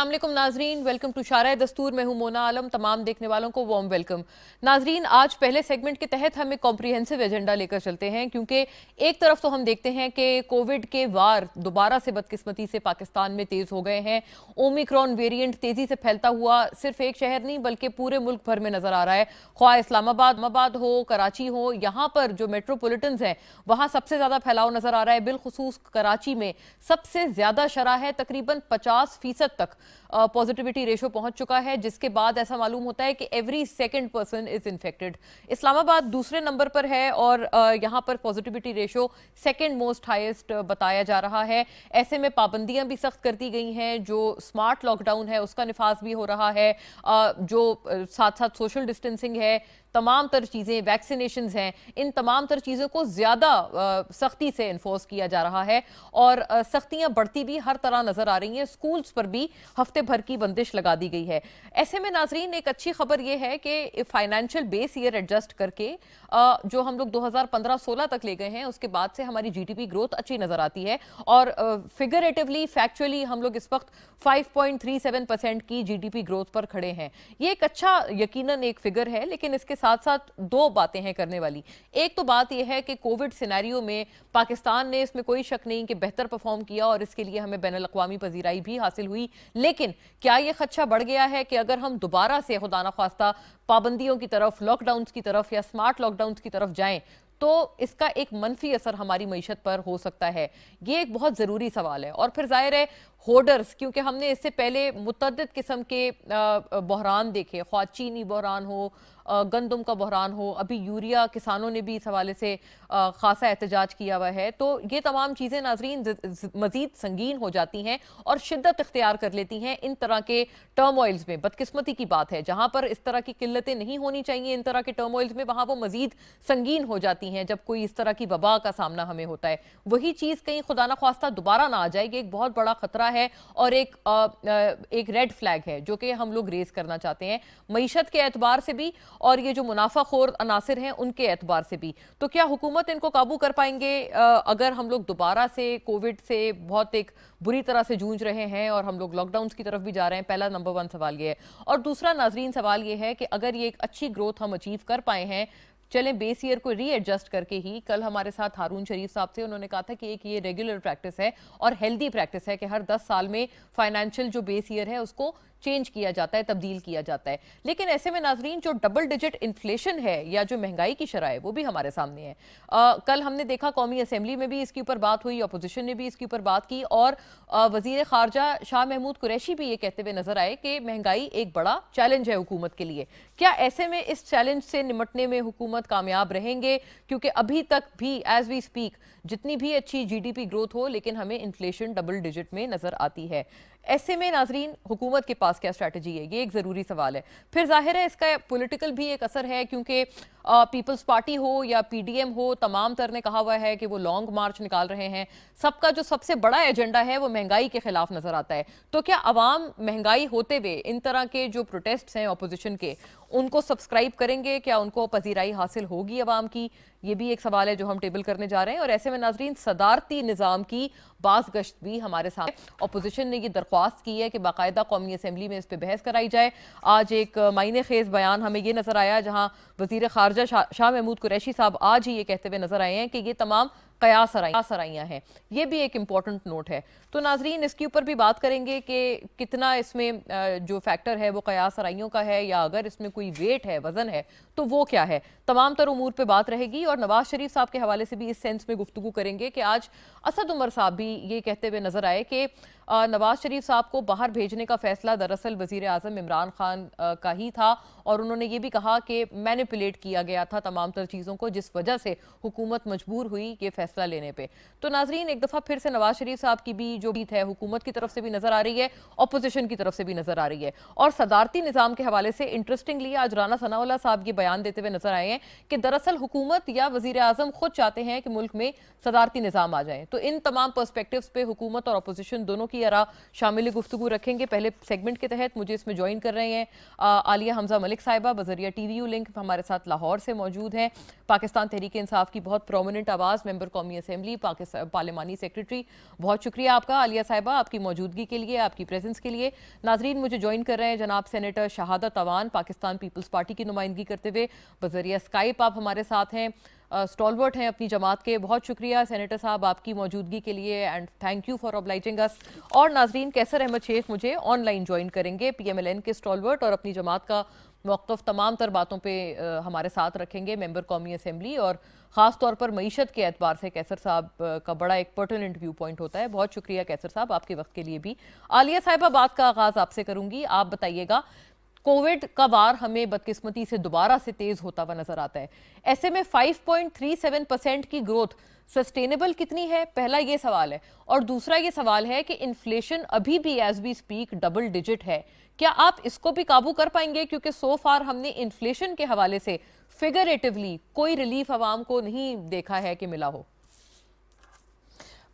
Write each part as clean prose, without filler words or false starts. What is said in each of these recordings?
अस्सलाम वालेकुम नाजरीन, वेलकम टू शारा दस्तूर। मैं हूं मोना आलम। तमाम देखने वालों को वार्म वेलकम। नाजरीन, आज पहले सेगमेंट के तहत हम एक कॉम्प्रिहेंसिव एजेंडा लेकर चलते हैं, क्योंकि एक तरफ तो हम देखते हैं कि कोविड के वार दोबारा से बदकिस्मती से पाकिस्तान में तेज हो गए हैं। ओमिक्रॉन वेरिएंट तेजी से फैलता हुआ सिर्फ एक शहर नहीं बल्कि पूरे मुल्क भर में नजर आ रहा है। ख्वाह इस्लामाबाद हो, कराची हो, यहाँ पर जो मेट्रोपॉलिटन्स हैं वहाँ सबसे ज़्यादा फैलाव नजर आ रहा है। बिलखुसूस कराची में सबसे ज़्यादा शरह है, तकरीबन 50% तक पॉजिटिविटी रेशो पहुंच चुका है, जिसके बाद ऐसा मालूम होता है कि every second person is infected. Islamabad दूसरे नंबर पर है और यहाँ पर positivity ratio second most highest बताया जा रहा है। ऐसे में पाबंदियां भी सख्त कर दी गई हैं। जो स्मार्ट लॉकडाउन है उसका निफाज भी हो रहा है, जो साथ साथ सोशल डिस्टेंसिंग है, तमाम तर चीज़ें, वैक्सीनेशंस हैं, इन तमाम तर चीज़ों को ज़्यादा सख्ती से इन्फोर्स किया जा रहा है और सख्तियाँ बढ़ती भी हर तरह नज़र आ रही हैं। स्कूल्स पर भी हफ्ते भर की बंदिश लगा दी गई है। ऐसे में नाजरीन, एक अच्छी खबर यह है कि फाइनेंशियल बेस ईयर एडजस्ट करके जो हम लोग 2015-16 तक ले गए हैं, उसके बाद से हमारी जीडीपी ग्रोथ अच्छी नज़र आती है और फिगरेटिवली फैक्चुअली हम लोग इस वक्त 5.37% की जीडीपी ग्रोथ पर खड़े हैं। ये एक अच्छा यकीनन एक फिगर है, लेकिन इसके साथ साथ दो बातें हैं करने वाली। एक तो बात यह है कि कोविड सिनेरियो में पाकिस्तान ने, इसमें कोई शक नहीं कि बेहतर परफॉर्म किया और इसके लिए हमें बैनुल अक़वामी पजीराई भी हासिल हुई। लेकिन क्या यह खदशा बढ़ गया है कि अगर हम दोबारा से खुदा ना ख्वास्ता पाबंदियों की तरफ, लॉकडाउन्स की तरफ या स्मार्ट लॉकडाउन्स की तरफ जाएं तो इसका एक मनफी असर हमारी मईशत पर हो सकता है? ये एक बहुत ज़रूरी सवाल है। और फिर जाहिर है होर्डर्स, क्योंकि हमने इससे पहले मुतअद्दिद किस्म के बहरान देखे, ख्वाह चीनी बहरान हो, गंदम का बहरान हो, अभी यूरिया किसानों ने भी इस हवाले से खासा एहतजाज किया हुआ है। तो ये तमाम चीज़ें नाजरीन मज़ीद संगीन हो जाती हैं और शिद्दत इख्तियार कर लेती हैं इन तरह के टर्मोइल्स में। बदकिस्मती की बात है, जहाँ पर इस तरह की किल्लतें नहीं होनी चाहिए इन तरह के टर्मोइल्स में, वहाँ वो मज़ीद संगीन हो जाती हैं जब कोई इस तरह की वबा का सामना हमें होता है। वही चीज़ कहीं खुदा ना ख्वास्ता दोबारा ना आ जाए, ये एक बहुत बड़ा खतरा है और एक रेड फ्लैग है जो कि हम लोग रेस करना चाहते हैं, मईशत के एतबार से भी और ये जो मुनाफाखोर अनासिर हैं उनके एतबार से भी। तो क्या हुकूमत इनको काबू कर पाएंगे अगर हम लोग दोबारा से कोविड से बहुत एक बुरी तरह से जूझ रहे हैं और हम लोग लॉकडाउन की तरफ भी जा रहे हैं? पहला नंबर 1 सवाल ये है। और दूसरा नाजरीन सवाल ये है कि अगर ये एक अच्छी ग्रोथ हम अचीव कर पाए हैं, चलें बेस ईयर को रीएडजस्ट करके ही, कल हमारे साथ हारून शरीफ साहब थे, उन्होंने कहा था कि एक ये रेगुलर प्रैक्टिस है और हेल्दी प्रैक्टिस है कि हर 10 साल में फाइनेंशियल जो बेस ईयर है उसको चेंज किया जाता है, तब्दील किया जाता है। लेकिन ऐसे में नाजरीन, जो डबल डिजिट इन्फ्लेशन है या जो महंगाई की शरह है वो भी हमारे सामने है। कल हमने देखा कौमी असेंबली में भी इसके ऊपर बात हुई, अपोजिशन ने भी इसके ऊपर बात की और वजीर खारजा शाह महमूद कुरैशी भी ये कहते हुए नजर आए कि महंगाई एक बड़ा चैलेंज है हुकूमत के लिए। क्या ऐसे में इस चैलेंज से निपटने में हुकूमत कामयाब रहेंगे? क्योंकि अभी तक भी एज वी स्पीक जितनी भी अच्छी जीडीपी ग्रोथ हो, लेकिन हमें इन्फ्लेशन डबल डिजिट में नजर आती है। ऐसे में नाजरीन, हुकूमत के पास क्या स्ट्रैटेजी है? ये एक ज़रूरी सवाल है। फिर जाहिर है इसका पॉलिटिकल भी एक असर है, क्योंकि पीपल्स पार्टी हो या पीडीएम हो, तमाम तर ने कहा हुआ है कि वो लॉन्ग मार्च निकाल रहे हैं। सबका जो सबसे बड़ा एजेंडा है वो महंगाई के खिलाफ नजर आता है। तो क्या अवाम महंगाई होते हुए इन तरह के जो प्रोटेस्ट हैं अपोजिशन के, उनको सब्सक्राइब करेंगे? क्या उनको पजीराई हासिल होगी अवाम की? ये भी एक सवाल है जो हम टेबल करने जा रहे हैं। और ऐसे में नाजरीन, सदारती निज़ाम की बाज़ गश्त भी हमारे साथ, अपोजिशन ने ये दरख्वास्त की है कि बाकायदा कौमी असेंबली में इस पर बहस कराई जाए। आज एक मायने खेज बयान हमें ये नजर आया जहां वजीर खारजा शाह महमूद कुरैशी साहब आज ही ये कहते हुए नजर आए हैं कि ये तमाम कयास आराइयाँ हैं। ये भी एक इम्पॉर्टेंट नोट है। तो नाजरीन, इसके ऊपर भी बात करेंगे कि कितना इसमें जो फैक्टर है वो कयास आराइयों का है, या अगर इसमें कोई वेट है, वजन है, तो वो क्या है। तमाम तर उमूर पे बात रहेगी और नवाज शरीफ साहब के हवाले से भी इस सेंस में गुफ्तगू करेंगे कि आज असद उमर साहब भी ये कहते हुए नजर आए कि नवाज शरीफ साहब को बाहर भेजने का फैसला दरअसल वजीर आजम इमरान खान का ही था और उन्होंने ये भी कहा कि मैनिपुलेट किया गया था तमाम तर चीज़ों को, जिस वजह से हुकूमत मजबूर हुई ये फैसला लेने पे। तो नाजरीन, एक दफ़ा फिर से नवाज शरीफ साहब की भी जो बीत है हुकूमत की तरफ से भी नजर आ रही है, अपोजिशन की तरफ से भी नजर आ रही है। और सदारती निज़ाम के हवाले से इंटरेस्टिंगली आज राना सनाउल्लाह साहब ये बयान देते हुए नजर आए हैं कि दरअसल हुकूमत या वजीर आजम खुद चाहते हैं कि मुल्क में सदारती निज़ाम आ जाए। तो इन तमाम पर्सपेक्टिव्स पे हुकूमत और अपोजिशन दोनों की आरा शामिल गुफ्तगू रखेंगे। पहले सेगमेंट के तहत मुझे इसमें ज्वाइन कर रहे हैं आलिया हमजा मलिक साहिबा, बजरिया TVU लिंक हमारे साथ लाहौर से मौजूद हैं। पाकिस्तान तहरीक इंसाफ की बहुत प्रोमिनेंट आवाज़, मेंबर कौमी असेंबली पाकिस्तान पार्लिमानी सेक्रेटरी, बहुत शुक्रिया आपका आलिया साहिबा आपकी मौजूदगी के लिए, आपकी प्रेजेंस के लिए। नाजरीन, मुझे ज्वाइन कर रहे हैं जनाब सेनेटर शहादत अवान, पाकिस्तान पीपल्स पार्टी की नुमाइंदगी करते हुए बजरिया स्काइप आप हमारे साथ हैं, स्टॉलवर्ट हैं अपनी जमात के। बहुत शुक्रिया सेनेटर साहब आपकी मौजूदगी के लिए and thank you for obliging अस। और नाजरीन, कैसर अहमद शेख मुझे ऑनलाइन ज्वाइन करेंगे, PMLN के स्टॉलवर्ट और अपनी जमात का मौक़िफ़ तमाम तर बातों पे हमारे साथ रखेंगे, मेंबर कौमी असेंबली, और ख़ास तौर पर मईशत के एतबार से कैसर साहब का बड़ा एक पर्टिनेंट व्यू पॉइंट होता है। बहुत शुक्रिया कैसर साहब आपके वक्त के लिए भी। आलिया साहिबा, बात का आगाज़ आपसे करूंगी। आप बताइएगा, कोविड का वार हमें बदकिस्मती से दोबारा से तेज होता हुआ नजर आता है, ऐसे में 5.37% की ग्रोथ सस्टेनेबल कितनी है, पहला ये सवाल है। और दूसरा ये सवाल है कि इन्फ्लेशन अभी भी as we speak double digit है, क्या आप इसको भी काबू कर पाएंगे? क्योंकि सो फार हमने इन्फ्लेशन के हवाले से फिगरेटिवली कोई रिलीफ आवाम को नहीं देखा है कि मिला हो।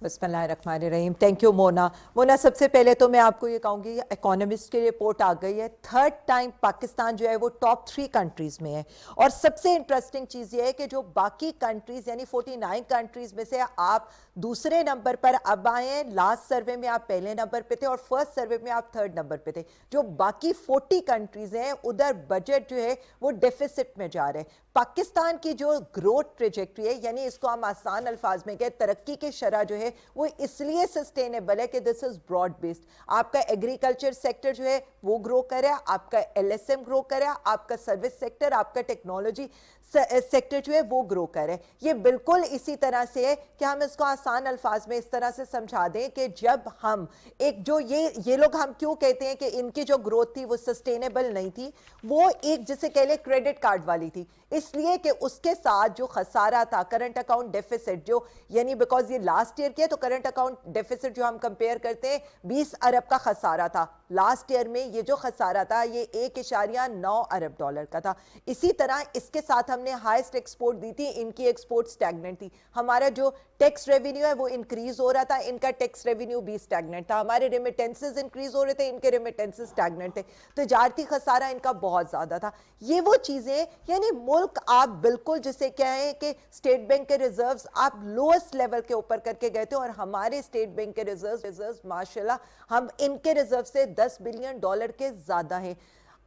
बिस्मिल्लाहिर्रहमानिर्रहीम। Thank you Mona. मोना, सबसे पहले तो मैं आपको ये कहूँगी, इकोनॉमिस्ट की रिपोर्ट आ गई है, थर्ड टाइम पाकिस्तान जो है वो टॉप 3 कंट्रीज़ में है। और सबसे इंटरेस्टिंग चीज़ ये है कि जो बाकी कंट्रीज़ यानी 49 कंट्रीज़ में से आप दूसरे नंबर पर अब आए हैं। लास्ट सर्वे में आप पहले नंबर पे थे और फर्स्ट सर्वे में आप थर्ड नंबर पे थे। जो बाकी 40 कंट्रीज़ हैं उधर बजट जो है वो डेफिसिट में जा रहे हैं। पाकिस्तान की जो ग्रोथ ट्रेजेक्ट्री है, यानी इसको हम आसान अल्फाज में कहें, तरक्की की शरह जो है वो इसलिए सस्टेनेबल है कि दिस इज ब्रॉड बेस्ड। आपका एग्रीकल्चर सेक्टर जो है वो ग्रो कर रहा है, आपका LSM ग्रो कर रहा है, आपका सर्विस सेक्टर, आपका टेक्नोलॉजी सेक्टर जो है वो ग्रो कर रहा है। ये बिल्कुल इसी तरह से है कि हम इसको आसान अल्फाज में इस तरह से समझा दें कि जब हम एक जो ये लोग हम क्यों कहते हैं कि इनकी जो ग्रोथ थी वो सस्टेनेबल नहीं थी, वो एक जिसे कह ले क्रेडिट कार्ड वाली थी, इसलिए कि उसके साथ जो खसारा था, करंट अकाउंट डेफिसिट जो, यानी बिकॉज ये लास्ट ईयर किया तो करंट अकाउंट डेफिसिट जो हम कंपेयर करते हैं 20 अरब का खसारा था लास्ट ईयर में, ये जो खसारा था ये 1.9 अरब डॉलर का था। इसी तरह इसके साथ हमने हाईएस्ट एक्सपोर्ट दी थी, इनकी एक्सपोर्ट स्टैग्नेंट थी। हमारा जो टैक्स रेवेन्यू है वो इंक्रीज हो रहा था, इनका टैक्स रेवेन्यू भी स्टैग्नेंट था। हमारे रेमिटेंसेस इंक्रीज हो रहे थे, इनके रेमिटेंसेस स्टैग्नेंट थे। तजारती खसारा इनका बहुत ज्यादा था। ये वो चीजें, यानी मुल्क आप बिल्कुल जिसे क्या है कि स्टेट बैंक के रिजर्व्स आप लोएस्ट लेवल के ऊपर करके गए थे, और हमारे स्टेट बैंक के रिजर्व्स माशाल्लाह हम इनके रिजर्व से 10 बिलियन डॉलर के ज्यादा हैं।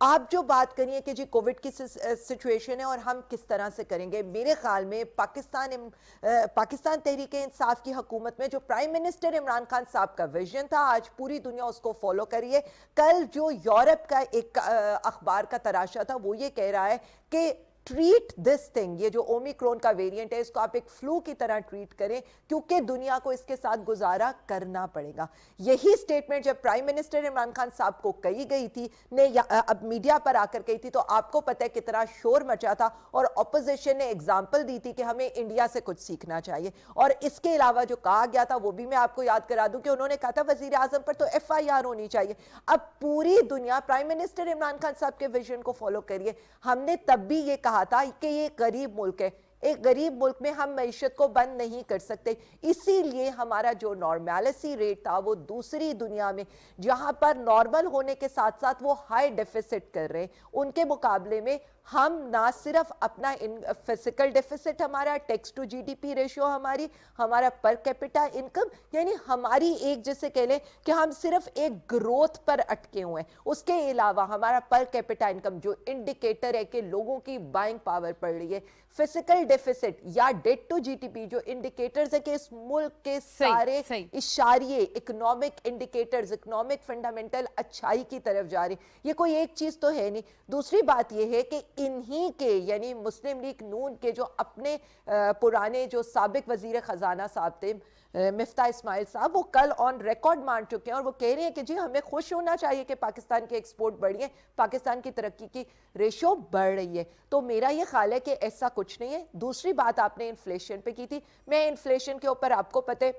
आप जो बात करिए कि जी कोविड की सिचुएशन है और हम किस तरह से करेंगे, मेरे ख्याल में पाकिस्तान तहरीक इंसाफ की हुकूमत में जो प्राइम मिनिस्टर इमरान खान साहब का विजन था, आज पूरी दुनिया उसको फॉलो करिए। कल जो यूरोप का एक अखबार का तराशा था वो ये कह रहा है कि ट्रीट दिस थिंग, ये जो ओमिक्रॉन का वेरिएंट है इसको आप एक फ्लू की तरह ट्रीट करें, क्योंकि दुनिया को इसके साथ गुजारा करना पड़ेगा। यही स्टेटमेंट जब प्राइम मिनिस्टर इमरान खान साहब को कही गई थी, अब मीडिया पर आकर कही थी, तो आपको पता है कितना शोर मचा था, और ऑपोजिशन ने एग्जाम्पल दी थी कि हमें इंडिया से कुछ सीखना चाहिए। और इसके अलावा जो कहा गया था वो भी मैं आपको याद करा दूं कि उन्होंने कहा था वजीर आजम पर तो FIR होनी चाहिए। अब पूरी दुनिया प्राइम मिनिस्टर इमरान खान साहब के विजन को फॉलो करिए। हमने तब भी ये कहा था कि ये गरीब मुल्क है, एक गरीब मुल्क में हम मईशत को बंद नहीं कर सकते, इसीलिए हमारा जो नॉर्मैलिटी रेट था वो दूसरी दुनिया में जहां पर नॉर्मल होने के साथ साथ वो हाई डेफिसिट कर रहे हैं, उनके मुकाबले में हम ना सिर्फ अपना फिजिकल डेफिसिट, हमारा टैक्स टू GDP रेशियो, हमारा पर कैपिटा इनकम, यानी हमारी एक जैसे कह लें कि हम सिर्फ एक ग्रोथ पर अटके हुए हैं। उसके अलावा हमारा पर कैपिटा इनकम जो इंडिकेटर है कि लोगों की बाइंग पावर बढ़ रही है, फिजिकल डेफिसिट या डेट टू GDP जो इंडिकेटर्स है कि इस मुल्क के सारे इशारे इकोनॉमिक इंडिकेटर्स, इकोनॉमिक फंडामेंटल अच्छाई की तरफ जा रहे, ये कोई एक चीज तो है नहीं। दूसरी बात ये है कि इन्हीं के यानी मुस्लिम लीग नून के जो अपने पुराने जो साबिक वजीर खजाना साहब थे मिफ्ता इस्माइल साहब, वो कल ऑन रिकॉर्ड मान चुके हैं और वो कह रहे हैं कि जी हमें खुश होना चाहिए कि पाकिस्तान के एक्सपोर्ट बढ़ी है, पाकिस्तान की तरक्की की रेशो बढ़ रही है। तो मेरा ये ख्याल है कि ऐसा कुछ नहीं है। दूसरी बात आपने इन्फ्लेशन पे की थी, मैं इन्फ्लेशन के ऊपर आपको पता है,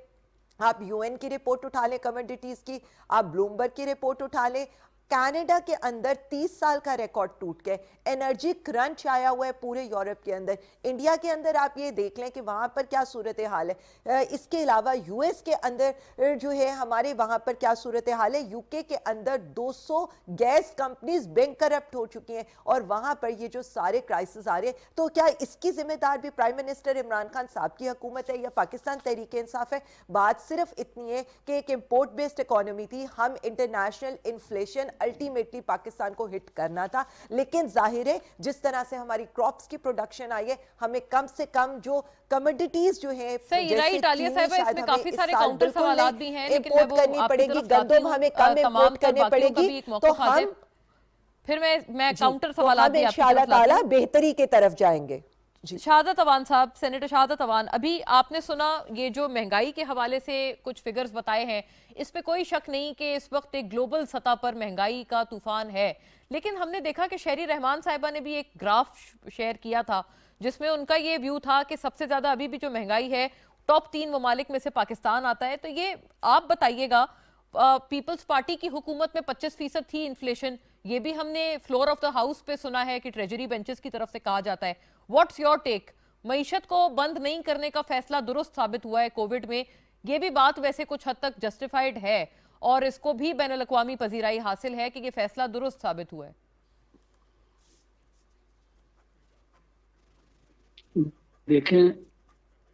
आप UN की रिपोर्ट उठा लें कमोडिटीज की, आप ब्लूमबर्ग की रिपोर्ट उठा लें, कनाडा के अंदर 30 साल का रिकॉर्ड टूट गए, एनर्जी क्रंच आया हुआ है पूरे यूरोप के अंदर, इंडिया के अंदर आप ये देख लें कि वहाँ पर क्या सूरत हाल है। इसके अलावा यूएस के अंदर जो है हमारे वहाँ पर क्या सूरत हाल है, यूके के अंदर 200 गैस कंपनीज बैंक करप्ट हो चुकी हैं और वहाँ पर ये जो सारे क्राइसिस आ रहे हैं, तो क्या इसकी जिम्मेदार भी प्राइम मिनिस्टर इमरान खान साहब की हुकूमत है या पाकिस्तान तहरीक इंसाफ है? बात सिर्फ इतनी है कि एक इंपोर्ट बेस्ड इकोनॉमी थी, हम इंटरनेशनल इन्फ्लेशन अल्टीमेटली पाकिस्तान को हिट करना था, लेकिन जाहिर है जिस तरह से हमारी क्रॉप्स की प्रोडक्शन आई है, हमें कम से कम जो कमोडिटीज जो है सही राइट आलिया साहब, इसमें काफी सारे काउंटर सवालात भी हैं, लेकिन मैं वो करनी पड़ेगी, गंदम हमें कम इंपोर्ट करनी पड़ेगी, तो हम फिर मैं काउंटर सवालात भी इंशाअल्लाह ताला बेहतरी की तरफ जाएंगे। शहादत अवान साहब, सेनेटर शहादत अवान, अभी आपने सुना ये जो महंगाई के हवाले से कुछ फिगर्स बताए हैं, इस पे कोई शक नहीं कि इस वक्त एक ग्लोबल सतह पर महंगाई का तूफान है, लेकिन हमने देखा कि शहरी रहमान साहिबा ने भी एक ग्राफ शेयर किया था जिसमें उनका ये व्यू था कि सबसे ज्यादा अभी भी जो महंगाई है टॉप 3 ममालिक में से पाकिस्तान आता है। तो ये आप बताइएगा, पीपल्स पार्टी की हुकूमत में 25% थी इन्फ्लेशन, ये भी हमने फ्लोर ऑफ द हाउस पे सुना है कि ट्रेजरी बेंचेस की तरफ से कहा जाता है। What's your take? मईशत को बंद नहीं करने का फैसला दुरुस्त साबित हुआ है कोविड में, ये भी बात वैसे कुछ हद तक जस्टिफाइड है और इसको भी बैनुल अक़वामी पजीराई हासिल है कि ये फैसला दुरुस्त साबित हुआ है। देखें,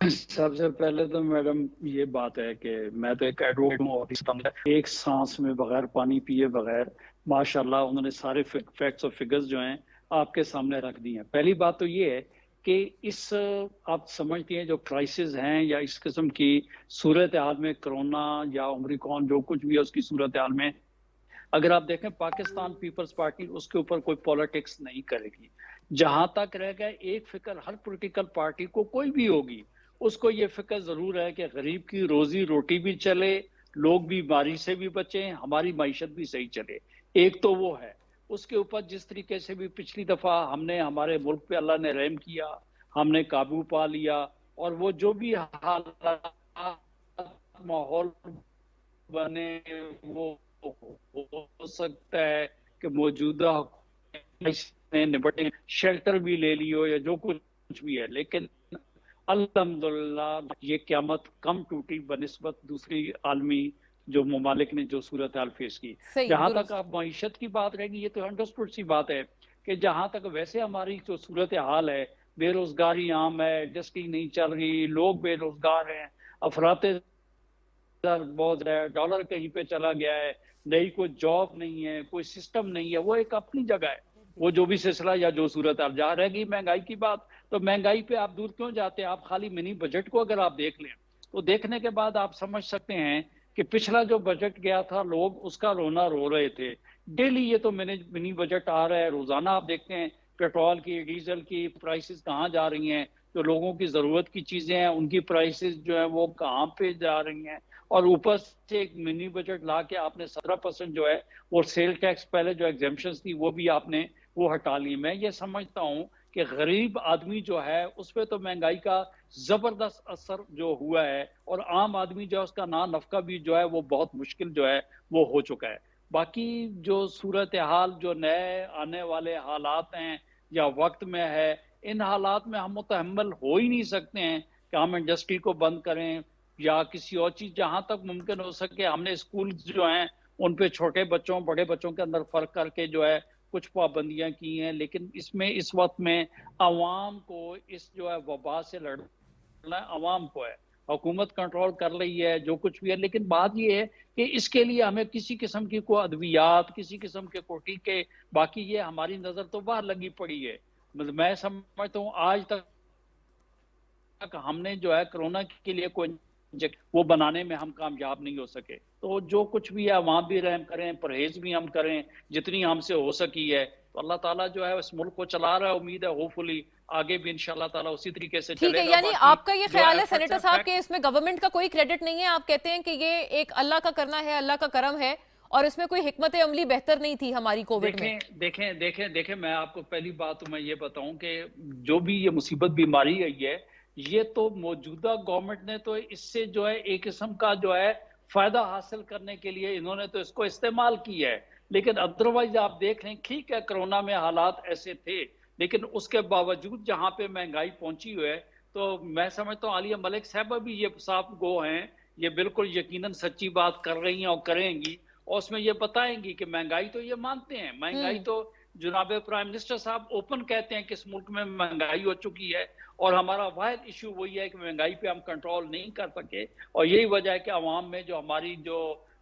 सबसे पहले तो मैडम ये बात है कि मैं तो एक एडवोकेट हूँ और एक सांस में बगैर पानी पिए बगैर माशाल्लाह उन्होंने सारे फैक्ट्स और फिगर्स जो हैं आपके सामने रख दी हैं। पहली बात तो ये है कि इस आप समझती हैं जो क्राइसिस हैं या इस किस्म की सूरत हाल में कोरोना या ओमिक्रॉन जो कुछ भी है उसकी सूरत हाल में अगर आप देखें पाकिस्तान पीपल्स पार्टी उसके ऊपर कोई पॉलिटिक्स नहीं करेगी। जहां तक रह गया एक फिक्र हर पॉलिटिकल पार्टी को कोई भी होगी उसको ये फिक्र जरूर है कि गरीब की रोजी रोटी भी चले, लोग बीमारी से भी बचें, हमारी मईशत भी सही चले। एक तो वो है। उसके ऊपर जिस तरीके से भी पिछली दफा हमने हमारे मुल्क पे अल्लाह ने रहम किया, हमने काबू पा लिया और वो जो भी हालात माहौल बने वो हो सकता है कि मौजूदा निपटे शेल्टर भी ले लियो या जो कुछ भी है, लेकिन अल्हम्दुलिल्लाह ये क़यामत कम टूटी बनिस्बत दूसरी आलमी जो ममालिक ने जो सूरत हाल फेस की। जहां तक आप मईशत की बात रहेगी ये तो अंडरस्टूड सी बात है कि जहां तक वैसे हमारी जो सूरत हाल है, बेरोजगारी आम है, इंडस्ट्री नहीं चल रही, लोग बेरोजगार हैं, अफराते बहुत है, डॉलर कहीं पे चला गया है, नई कोई जॉब नहीं है, कोई सिस्टम नहीं है, वो एक अपनी जगह है। वो जो भी सिलसिला या जो सूरत हाल जा रहेगी महंगाई की बात, तो महंगाई पे आप दूर क्यों जाते हैं? आप खाली मिनी बजट को अगर आप देख लें तो देखने के बाद आप समझ सकते हैं कि पिछला जो बजट गया था लोग उसका रोना रो रहे थे। डेली ये तो मिनी बजट आ रहा है, रोजाना आप देखते हैं पेट्रोल की डीजल की प्राइसेस कहाँ जा रही हैं, जो लोगों की जरूरत की चीजें हैं उनकी प्राइसेस जो है वो कहाँ पे जा रही हैं। और ऊपर से एक मिनी बजट ला के आपने 17% जो है वो सेल टैक्स पहले जो एग्जेम्पशंस थी वो भी आपने वो हटा ली। मैं ये समझता हूँ कि गरीब आदमी जो है उस पर तो महंगाई का जबरदस्त असर जो हुआ है और आम आदमी जो है उसका ना नफका भी जो है वो बहुत मुश्किल जो है वो हो चुका है। बाकी जो सूरत हाल जो नए आने वाले हालात हैं या वक्त में है, इन हालात में हम मुतहम्मल हो ही नहीं सकते हैं कि हम इंडस्ट्री को बंद करें या किसी और चीज। जहां तक मुमकिन हो सके हमने स्कूल जो हैं उन पे छोटे बच्चों बड़े बच्चों के अंदर फर्क करके जो है कुछ पाबंदियां की हैं, लेकिन इसमें इस वक्त में अवाम को इस जो है वबा से लड़ना अवाम को है। हुकूमत कंट्रोल कर रही है जो कुछ भी है, लेकिन बात ये है कि इसके लिए हमें किसी किस्म की कोई अद्वियात किसी किस्म के कोई टीके, बाकी ये हमारी नजर तो बाहर लगी पड़ी है। मतलब मैं समझता हूँ आज तक हमने जो है कोरोना के लिए कोई वो बनाने में हम कामयाब नहीं हो सके। तो जो कुछ भी है वहां भी रहम करें, परहेज भी हम करें जितनी हमसे हो सकी है, तो अल्लाह ताला जो है इस मुल्क को चला रहा है। उम्मीद है होपफुली आगे भी इंशाल्लाह ताला उसी तरीके से चलेगा। ठीक है, यानी आपका ये ख्याल है सेनेटर साहब कि इसमें गवर्नमेंट का कोई क्रेडिट नहीं है, आप कहते हैं कि ये एक अल्लाह का करना है, अल्लाह का करम है और इसमें कोई हिकमत अमली बेहतर नहीं थी हमारी कोविड में। देखें मैं आपको पहली बात तो मैं ये बताऊं कि जो भी ये मुसीबत बीमारी आई है ये तो मौजूदा गवर्नमेंट ने तो इससे जो है एक किस्म का जो है फायदा हासिल करने के लिए इन्होंने तो इसको इस्तेमाल किया है। لیکن ادروائز آپ دیکھ لیں ٹھیک ہے کرونا میں حالات ایسے تھے لیکن اس کے باوجود جہاں پہ مہنگائی پہنچی ہوئی ہے تو میں سمجھتا ہوں عالیہ ملک صاحبہ بھی یہ صاف گو ہیں، یہ بالکل یقیناً سچی بات کر رہی ہیں اور کریں گی، اور اس میں یہ بتائیں گی کہ مہنگائی تو یہ مانتے ہیں، مہنگائی تو جناب پرائم منسٹر صاحب اوپن کہتے ہیں کہ اس ملک میں مہنگائی ہو چکی ہے اور ہمارا واحد ایشو وہی ہے کہ مہنگائی پہ ہم کنٹرول نہیں کر سکے، اور یہی وجہ ہے کہ عوام میں جو ہماری جو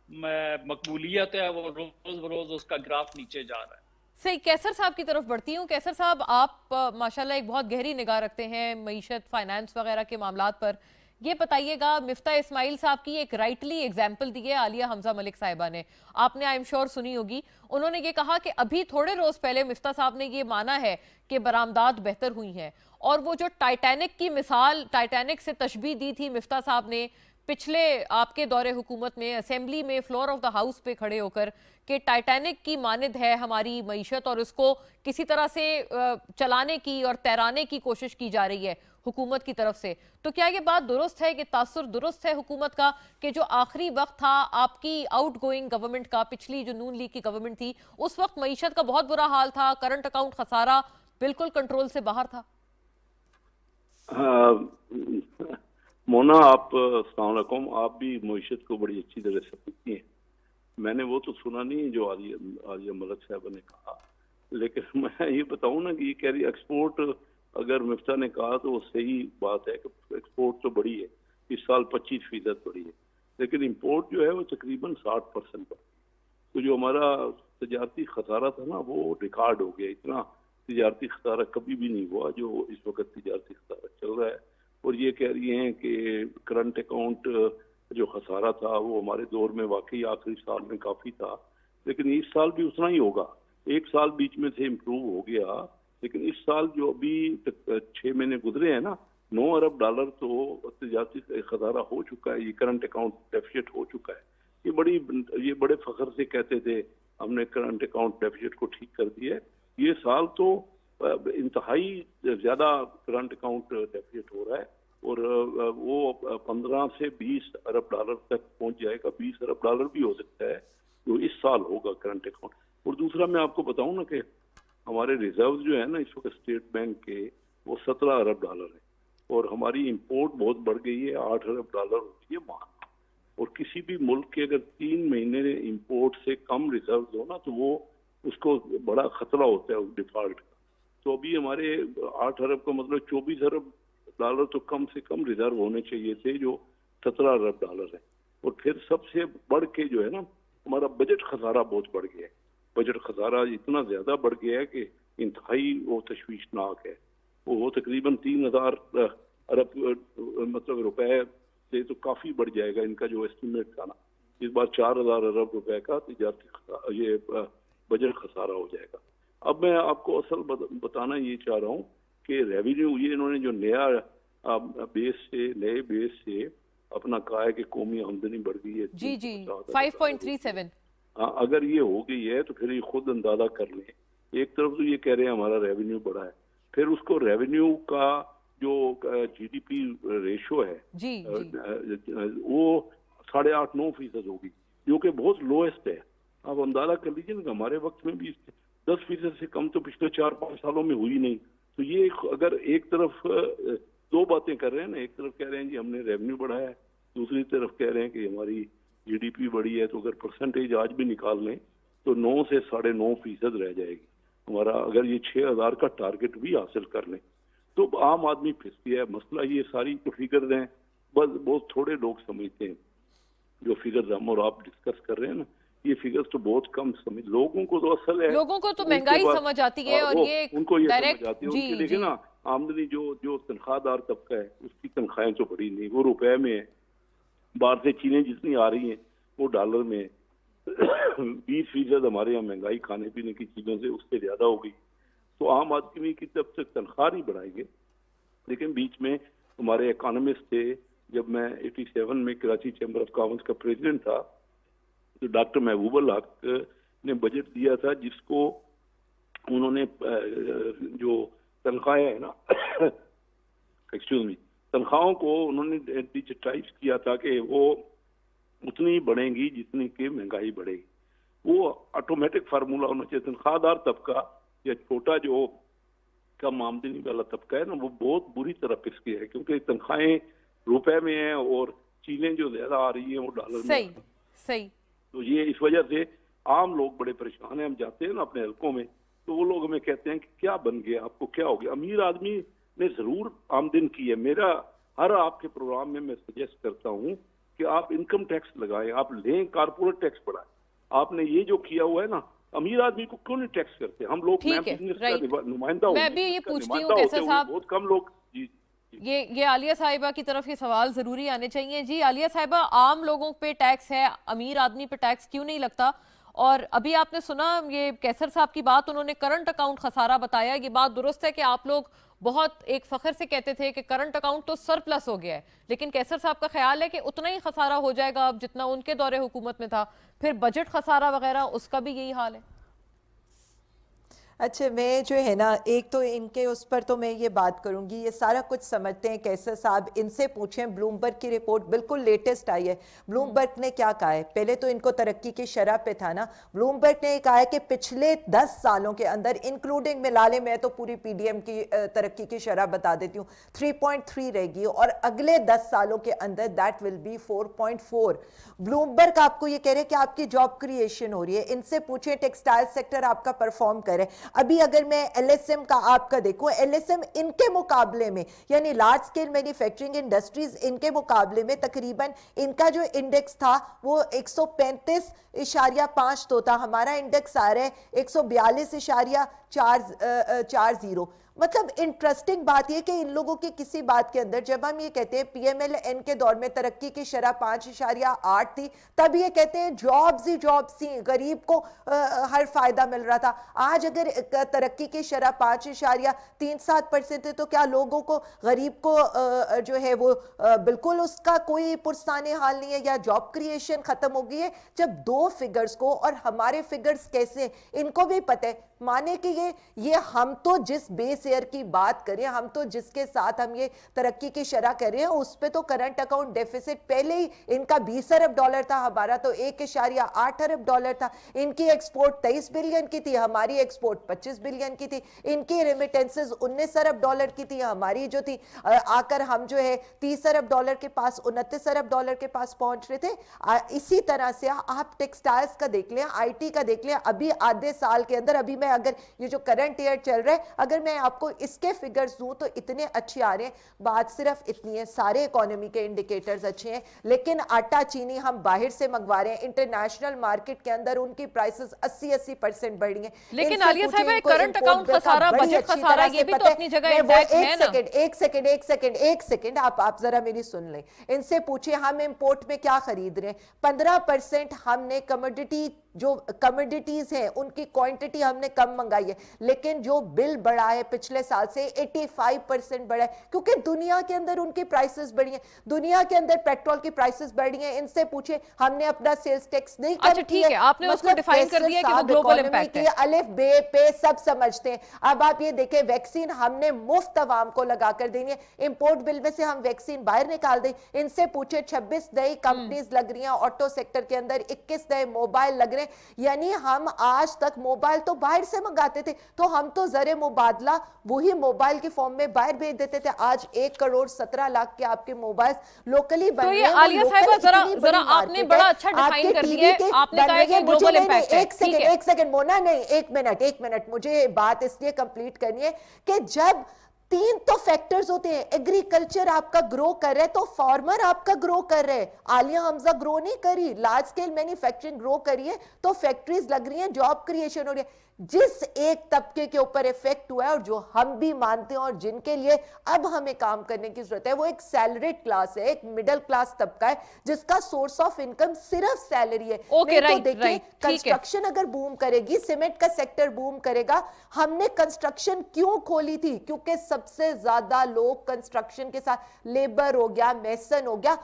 مقبولیت ہے وہ روز بروز اس کا گراف نیچے جا رہا ہے۔ صحیح، کیسر صاحب کی طرف بڑھتی ہوں۔ کیسر صاحب، آپ ماشاءاللہ ایک بہت گہری نگاہ رکھتے ہیں معیشت، فائنانس وغیرہ کے معاملات پر۔ یہ بتائیے گا، مفتاح اسماعیل صاحب کی ایک رائٹلی ایگزامپل دی ہے عالیہ حمزہ ملک صاحبہ نے، آپ نے آئی ایم شور سنی ہوگی۔ انہوں نے یہ کہا کہ ابھی تھوڑے روز پہلے مفتاح صاحب نے یہ مانا ہے کہ برآمدات بہتر ہوئی ہیں، اور وہ جو ٹائٹینک کی مثال، ٹائٹینک سے تشبیہ دی تھی مفتاح صاحب نے پچھلے آپ کے دور حکومت میں اسمبلی میں فلور آف دا ہاؤس پہ کھڑے ہو کر، کہ ٹائٹینک کی مانند ہے ہماری معیشت اور اس کو کسی طرح سے چلانے کی اور تیرانے کی کوشش کی جا رہی ہے حکومت کی طرف سے، تو کیا یہ بات درست ہے، کہ تاثر درست ہے حکومت کا کہ جو آخری وقت تھا آپ کی آؤٹ گوئنگ گورنمنٹ کا، پچھلی جو نون لیگ کی گورنمنٹ تھی، اس وقت معیشت کا بہت برا حال تھا، کرنٹ اکاؤنٹ خسارہ بالکل کنٹرول سے باہر تھا؟ مونا آپ السلام علیکم، آپ بھی معیشت کو بڑی اچھی طرح سمجھتی ہیں، میں نے وہ تو سنا نہیں جو عالیہ ملک صاحبہ نے کہا، لیکن میں یہ بتاؤں نا کہ یہ کہہ رہی ایکسپورٹ، اگر مفتاح نے کہا تو وہ صحیح بات ہے کہ ایکسپورٹ تو بڑی ہے، اس سال 25% بڑی ہے، لیکن امپورٹ جو ہے وہ تقریباً 60% پر، تو جو ہمارا تجارتی خسارہ تھا نا وہ ریکارڈ ہو گیا، اتنا تجارتی خسارہ کبھی بھی نہیں ہوا جو اس وقت تجارتی خسارہ چل رہا ہے، اور یہ کہہ رہی ہیں کہ کرنٹ اکاؤنٹ جو خسارہ تھا وہ ہمارے دور میں واقعی آخری سال میں کافی تھا، لیکن اس سال بھی اتنا ہی ہوگا، ایک سال بیچ میں سے امپروو ہو گیا، لیکن اس سال جو ابھی 6 مہینے گزرے ہیں نا، $9 ارب تو تجارتی خسارہ ہو چکا ہے، یہ کرنٹ اکاؤنٹ ڈیفیسٹ ہو چکا ہے، یہ بڑے فخر سے کہتے تھے ہم نے کرنٹ اکاؤنٹ ڈیفیسٹ کو ٹھیک کر دیا ہے، یہ سال تو انتہائی زیادہ کرنٹ اکاؤنٹ ڈیفیسٹ ہو رہا ہے، اور وہ 15 سے $20 ارب تک پہنچ جائے گا، $20 ارب بھی ہو سکتا ہے جو اس سال ہوگا کرنٹ اکاؤنٹ۔ اور دوسرا میں آپ کو بتاؤں نا کہ ہمارے ریزرو جو ہے نا اس وقت اسٹیٹ بینک کے وہ $17 ارب ہے، اور ہماری امپورٹ بہت بڑھ گئی ہے، $8 ارب ہوتی ہے ماہ، اور کسی بھی ملک کے اگر 3 مہینے امپورٹ سے کم ریزرو ہو نا تو وہ اس کو بڑا خطرہ ہوتا ہے اس ڈیفالٹ کا، تو ابھی ہمارے 8 ارب کا مطلب $24 ارب تو کم سے کم ریزرو ہونے چاہیے تھے جو $17 ارب ہے، اور پھر سب سے بڑھ کے جو ہے نا ہمارا بجٹ خسارہ بہت بڑھ گیا ہے، بجٹ خسارہ اتنا زیادہ بڑھ گیا ہے کہ انتہائی وہ تشویشناک ہے، وہ تقریباً 3000 ارب مطلب روپے سے تو کافی بڑھ جائے گا، ان کا جو ایسٹیمیٹ تھا نا اس بار 4000 ارب روپے کا تجارتی یہ بجٹ خسارہ ہو جائے گا۔ اب میں آپ کو اصل بتانا یہ چاہ رہا ہوں کہ ریونیو یہ انہوں نے جو نیا نئے بیس سے اپنا کہا ہے کہ قومی آمدنی بڑھ گئی ہے، جی 5.37، اگر یہ ہو گئی ہے تو پھر یہ خود اندازہ کر لیں، ایک طرف تو یہ کہہ رہے ہیں ہمارا ریونیو بڑھا ہے، پھر اس کو ریونیو کا جو جی ڈی پی ریشو ہے وہ 8.5-9% ہوگی، جو کہ بہت لوئسٹ ہے، آپ اندازہ کر لیجیے نا ہمارے وقت میں بھی 10% سے کم تو پچھلے 4-5 سالوں میں ہوئی نہیں، تو یہ اگر ایک طرف دو باتیں کر رہے ہیں نا، ایک طرف کہہ رہے ہیں جی ہم نے ریونیو بڑھایا ہے، دوسری طرف کہہ رہے ہیں کہ ہماری جی ڈی پی بڑھی ہے، تو اگر پرسنٹیج آج بھی نکال لیں تو 9 سے 9.5% رہ جائے گی ہمارا، اگر یہ 6000 کا ٹارگٹ بھی حاصل کر لیں تو عام آدمی پھنس گیا ہے۔ مسئلہ یہ ساری جو فگرز ہیں بس بہت تھوڑے لوگ سمجھتے ہیں، جو فگرز ہم اور آپ ڈسکس کر رہے ہیں نا یہ فگرز تو بہت کم سمجھ، لوگوں کو تو اصل ہے، لوگوں کو تو مہنگائی سمجھ آتی ہے، اور یہ ان کو یہ ڈائریکٹ سمجھ آتی ہے، ان کے لیے نا آمدنی جو تنخواہ دار طبقہ ہے اس کی تنخواہیں تو بڑی نہیں، وہ روپے میں ہے، باہر سے چیزیں جتنی آ رہی ہیں وہ ڈالر میں ہے، 20% ہمارے یہاں مہنگائی کھانے پینے کی چیزوں سے اس سے زیادہ ہو گئی، تو عام آدمی کی جب تک تنخواہ نہیں بڑھائیں گے، لیکن بیچ میں ہمارے اکانومسٹ تھے، جب میں 87 میں کراچی چیمبر آف کامرس کا پریزیڈنٹ تھا تو ڈاکٹر محبوب الحق نے بجٹ دیا تھا جس کو انہوں نے جو تنخواہیں ہیں نا تنخواہوں کو انہوں نے ڈیجیٹائز کیا تھا کہ وہ اتنی بڑھیں گی جتنی کہ مہنگائی بڑھے گی، وہ آٹومیٹک فارمولا ہونا چاہیے. تنخواہ طبقہ یا چھوٹا جو کم آمدنی والا طبقہ ہے نا وہ بہت بری طرح پس گیا ہے, کیونکہ تنخواہیں روپے میں ہیں اور چیزیں جو زیادہ آ رہی ہیں وہ ڈالر میں. صحیح. تو یہ اس وجہ سے عام لوگ بڑے پریشان ہیں. ہم جاتے ہیں نا اپنے حلقوں میں تو وہ لوگ ہمیں کہتے ہیں کہ کیا بن گیا, آپ کو کیا ہو گیا. امیر آدمی نے ضرور آمدن کی ہے. میرا ہر آپ کے پروگرام میں سجیسٹ کرتا ہوں کہ آپ انکم ٹیکس لگائیں, آپ لیں, کارپوریٹ ٹیکس بڑھائیں. آپ نے یہ جو کیا ہوا ہے نا, امیر آدمی کو کیوں نہیں ٹیکس کرتے؟ ہم لوگ, میں بزنس کا نمائندہ ہوں, میں بھی یہ پوچھتی ہوں کیسر صاحب, بہت کم لوگ. جی یہ عالیہ صاحبہ کی طرف یہ سوال ضروری آنے چاہیے. جی عالیہ صاحبہ, عام لوگوں پہ ٹیکس ہے, امیر آدمی پہ ٹیکس کیوں نہیں لگتا؟ اور ابھی آپ نے سنا یہ کیسر صاحب کی بات, انہوں نے کرنٹ اکاؤنٹ خسارہ بتایا. یہ بات درست ہے کہ آپ لوگ بہت ایک فخر سے کہتے تھے کہ کرنٹ اکاؤنٹ تو سرپلس ہو گیا ہے, لیکن کیسر صاحب کا خیال ہے کہ اتنا ہی خسارہ ہو جائے گا اب جتنا ان کے دور حکومت میں تھا. پھر بجٹ خسارہ وغیرہ اس کا بھی یہی حال ہے. اچھا, میں جو ہے نا ایک تو ان کے اس پر تو میں یہ بات کروں گی, یہ سارا کچھ سمجھتے ہیں کیسر صاحب, ان سے پوچھیں. بلومبرگ کی رپورٹ بالکل لیٹسٹ آئی ہے. بلومبرگ نے کیا کہا ہے؟ پہلے تو ان کو ترقی کی شرح پہ تھا نا. بلومبرگ نے کہا ہے کہ پچھلے 10 سالوں کے اندر انکلوڈنگ ملا لے, میں تو پوری پی ڈی ایم کی ترقی کی شرح بتا دیتی ہوں, 3.3 رہے گی, اور اگلے 10 سالوں کے اندر دیٹ ول بی 4.4. بلومبرگ آپ کو یہ کہہ رہے ہیں کہ آپ کی جاب کریشن ہو رہی ہے. ان سے پوچھیں ٹیکسٹائل سیکٹر آپ کا پرفارم کرے. ابھی اگر میں ایل ایس ایم کا آپ کا دیکھوں, ایل ایس ایم ان کے مقابلے میں, یعنی لارج سکیل مینوفیکچرنگ انڈسٹریز, ان کے مقابلے میں تقریباً ان کا جو انڈیکس تھا وہ 135.5 تو تھا. ہمارا انڈیکس آ رہا ہے 142.40. مطلب انٹرسٹنگ بات یہ کہ ان لوگوں کی کسی بات کے اندر, جب ہم یہ کہتے ہیں پی ایم ایل این کے دور میں ترقی کی شرح 5.8 تھی, تب یہ کہتے ہیں جابز ہی جابز تھیں, غریب کو ہر فائدہ مل رہا تھا. آج اگر ترقی کی شرح 5.37% ہے تو کیا لوگوں کو, غریب کو جو ہے وہ بالکل اس کا کوئی پرسان حال نہیں ہے, یا جاب کریشن ختم ہو گئی ہے؟ جب دو فگرز کو, اور ہمارے فگرز کیسے ان کو بھی پتہ ہے, مانے کہ یہ ہم تو جس بیس ایئر کی بات کریں, ہم تو جس کے ساتھ ہم یہ ترقی کی شرح کر رہے ہیں, اس پہ تو کرنٹ اکاؤنٹ ڈیفیسٹ پہلے ہی ان کا 20 ارب ڈالر تھا, ہمارا تو 1.8 ارب ڈالر تھا. ان کی ایکسپورٹ 23 بلین کی تھی, ہماری ایکسپورٹ 25 بلین کی تھی. ان کی ریمیٹنسز 19 ارب ڈالر کی تھی, ہماری جو تھی آ کر ہم جو ہے 30 ارب ڈالر کے پاس, 29 ارب ڈالر کے پاس پہنچ رہے تھے. اسی طرح سے آپ ٹیکسٹائلز کا دیکھ لیں, آئی ٹی کا دیکھ لیں. ابھی آدھے سال کے اندر, ابھی میں اگر یہ جو کرنٹ ایئر چل رہا ہے, اگر میں آپ کو اس کے فگرز دوں تو اتنے اچھے آ رہے ہیں. بات صرف اتنی ہے, سارے اکانومی کے انڈیکیٹرز اچھے ہیں, لیکن آٹا چینی ہم باہر سے منگوا رہے ہیں, انٹرنیشنل مارکیٹ کے اندر ان کی پرائسز 80% بڑھ رہی ہیں. لیکن عالیہ صاحبہ, کرنٹ اکاؤنٹ خسارہ, بجٹ خسارہ, یہ بھی تو اپنی جگہ انٹیکٹ ہے نا. ایک سیکنڈ آپ ذرا میری سن لیں. ان سے پوچھیں ہم امپورٹ میں کیا خرید رہے ہیں. 15% ہم نے جو کموڈیٹیز ہیں ان کی کوانٹٹی ہم نے کم منگائی ہے, لیکن جو بل بڑھا ہے پچھلے سال سے 85% بڑھا ہے, کیونکہ دنیا کے اندر ان کی پرائسز بڑھی ہیں. دنیا کے اندر پیٹرول کی پرائسز بڑھی ہیں. ان سے پوچھیں ہم نے اپنا سیلز ٹیکس نہیں کم کیا. اچھا ٹھیک ہے, آپ نے اس کو ڈیفائن کر دیا کہ وہ گلوبل امپیکٹ ہے. الف بے پہ سب سمجھتے ہیں. اب آپ یہ دیکھیں, ویکسین ہم نے مفت عوام کو لگا کر دینی ہے, امپورٹ بل میں سے ہم ویکسین باہر نکال دیں. ان سے پوچھیں 26 نئی کمپنیز لگ رہی ہیں آٹو سیکٹر کے اندر, 21 نئے موبائل لگ رہے ہیں. یعنی ہم آج تک موبائل تو باہر سے منگاتے تھے, تو ہم تو زر مبادلہ وہی موبائل کی فارم میں باہر بھیج دیتے تھے. آج 1.17 کے آپ کے موبائلز لوکلی بن رہے ہیں. تو یہ عالیہ صاحبہ ذرا آپ نے بڑا اچھا ڈیفائن کر دیا ہے, آپ نے کہا کہ گلوبل امپیکٹ ہے. ایک سیکنڈ مونا, نہیں ایک منٹ, مجھے بات اس لیے کمپلیٹ کرنی ہے کہ جب 3 تو فیکٹرز ہوتے ہیں. ایگریکلچر آپ کا گرو کر رہے تو فارمر آپ کا گرو کر رہے. عالیہ حمزہ گرو نہیں کری, لارج سکیل مینوفیکچرنگ گرو کری ہے, تو فیکٹریز لگ رہی ہیں, جاب کریشن ہو رہی ہے. جس ایک طبقے کے اوپر ایفیکٹ ہوا ہے, اور جو ہم بھی مانتے ہیں اور جن کے لیے اب ہمیں کام کرنے کی ضرورت ہے, وہ ایک سیلریڈ کلاس ہے, ایک مڈل کلاس طبقہ ہے, جس کا سورس آف انکم صرف سیلری ہے. اوکے, نہیں تو دیکھیں, کنسٹرکشن اگر بوم کرے گی, سیمنٹ کا سیکٹر بوم کرے گا. ہم نے کنسٹرکشن کیوں کھولی تھی؟ کیونکہ سب سے زیادہ لوگ کنسٹرکشن کے ساتھ, لیبر ہو گیا, میسن ہو گیا,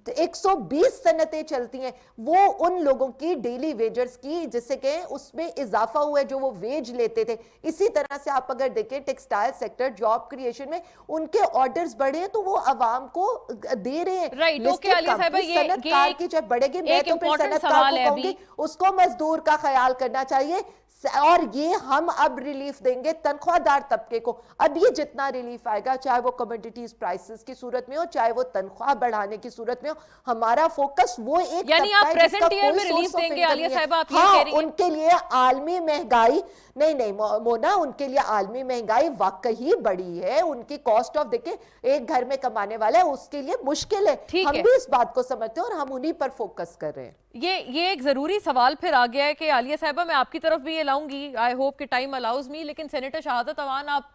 120 सनतें चलती हैं, वो उन लोगों की डेली वेजर्स की, जिससे कि उसमें इजाफा हुआ है जो वो वेज लेते थे। इसी तरह से आप अगर देखें टेक्सटाइल सेक्टर, जॉब क्रिएशन में उनके ऑर्डर्स बढ़े हैं तो वो आवाम को दे रहे हैं। राइट, ओके आलिया साहिबा, ये सनतकार की जब बढ़ेगी, मैं तो फिर सनतकार को कहूंगी उसको मजदूर का ख्याल करना चाहिए, और ये हम अब रिलीफ देंगे तनख्वाहदार तबके को। अब ये जितना रिलीफ आएगा, चाहे वो कमोडिटीज प्राइसेस की सूरत में हो, चाहे वो तनख्वाह बढ़ाने की सूरत में हो, हमारा फोकस वो एक यानी आप प्रेजेंट ईयर में रिलीफ देंगे आलिया साहिबा, आप ये कह रही हैं? उनके लिए आलमी महंगाई नहीं मोना, उनके लिए आलमी महंगाई वाकई बड़ी है, उनकी कॉस्ट ऑफ देखे एक घर में कमाने वाला है उसके लिए मुश्किल है, हम भी इस बात को समझते हैं और हम उन्हीं पर फोकस कर रहे हैं। ये एक जरूरी सवाल फिर आ गया है कि आलिया साहिबा, मैं आपकी तरफ भी ये लाऊंगी, आई होप कि टाइम अलाउज मी, लेकिन सेनेटर शहादत अवान आप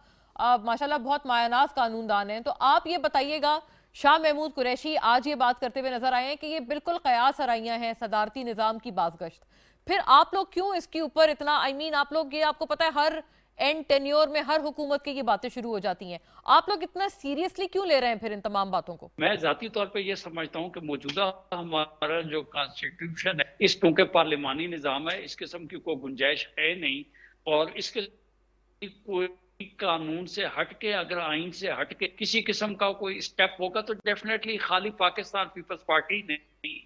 माशाल्लाह बहुत मायनाज कानूनदान हैं, तो आप ये बताइएगा, शाह महमूद कुरैशी आज ये बात करते हुए नजर आए हैं कि ये बिल्कुल कयास आराइयां हैं सदारती निजाम की बाज़गश्त, फिर आप लोग क्यों इसके ऊपर इतना आप लोग ये, आपको पता है हर एंड टेन्योर में हर हुकूमत की ये बातें शुरू हो जाती हैं, आप लोग इतना सीरियसली क्यों ले रहे हैं फिर इन तमाम बातों को? मैं जाती तौर पे ये समझता हूँ कि मौजूदा हमारा जो कॉन्स्टिट्यूशन है, इस क्योंकि पार्लिमानी निज़ाम है, इस किस्म की कोई गुंजाइश है नहीं, और इसके कोई कानून से हटके, अगर आइन से हटके किसी किस्म का कोई स्टेप होगा तो डेफिनेटली खाली पाकिस्तान पीपल्स पार्टी नहीं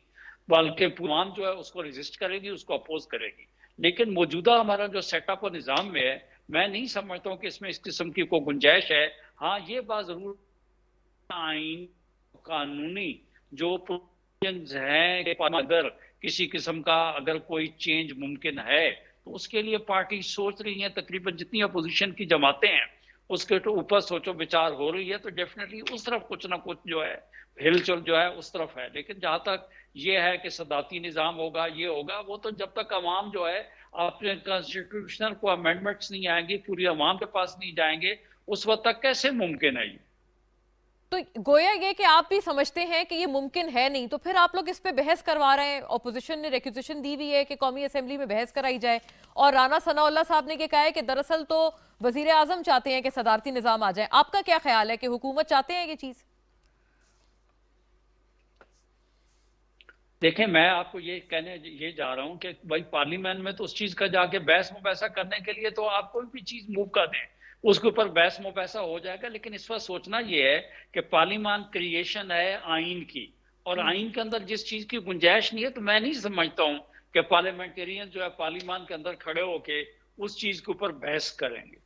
बल्कि पुरान जो है उसको रेजिस्ट करेगी, उसको अपोज करेगी। लेकिन मौजूदा हमारा जो सेटअप और निज़ाम में है, मैं नहीं समझता हूँ कि इसमें इस किस्म की कोई गुंजाइश है। हाँ, ये बात जरूर आइन कानूनी जो प्रोविजंस हैं, अगर किसी किस्म का अगर कोई चेंज मुमकिन है तो उसके लिए पार्टी सोच रही है, तकरीबन जितनी अपोजिशन की जमातें हैं उसके तो ऊपर सोचो विचार हो रही है, तो डेफिनेटली उस तरफ कुछ ना कुछ जो है हिलचुल जो है उस तरफ है। लेकिन जहां तक ये है कि सदाती निज़ाम होगा, ये होगा, वो तो जब तक अवाम जो है अपने कॉन्स्टिट्यूशनल को अमेंडमेंट्स नहीं आएंगी, पूरी अवाम के पास नहीं जाएंगे, उस वक्त तक कैसे मुमकिन है? तो गोया ये कि आप भी समझते हैं कि ये मुमकिन है नहीं, तो फिर आप लोग इस पे बहस करवा रहे हैं। ऑपोजिशन ने रिक्वेजिशन दी हुई है कि कौमी असेंबली में बहस कराई जाए, और राना सनाउल्लाह साहब ने ये कहा है कि दरअसल तो वजीर आजम चाहते हैं कि सदारती निज़ाम आ जाए। आपका क्या ख्याल है कि हुकूमत चाहते हैं ये चीज? देखें, मैं आपको ये कहने ये जा रहा हूं कि भाई पार्लियामेंट में तो उस चीज का जाके बहस मुबैसा करने के लिए तो आप कोई भी चीज मूव कर दें, उसके ऊपर बहस मुबैसा हो जाएगा। लेकिन इस वक्त सोचना ये है कि पार्लियामेंट क्रिएशन है आइन की, और आइन के अंदर जिस चीज की गुंजाइश नहीं है, तो मैं नहीं समझता हूं कि पार्लियामेंटेरियन जो है पार्लियामेंट के अंदर खड़े होके उस चीज के ऊपर बहस करेंगे।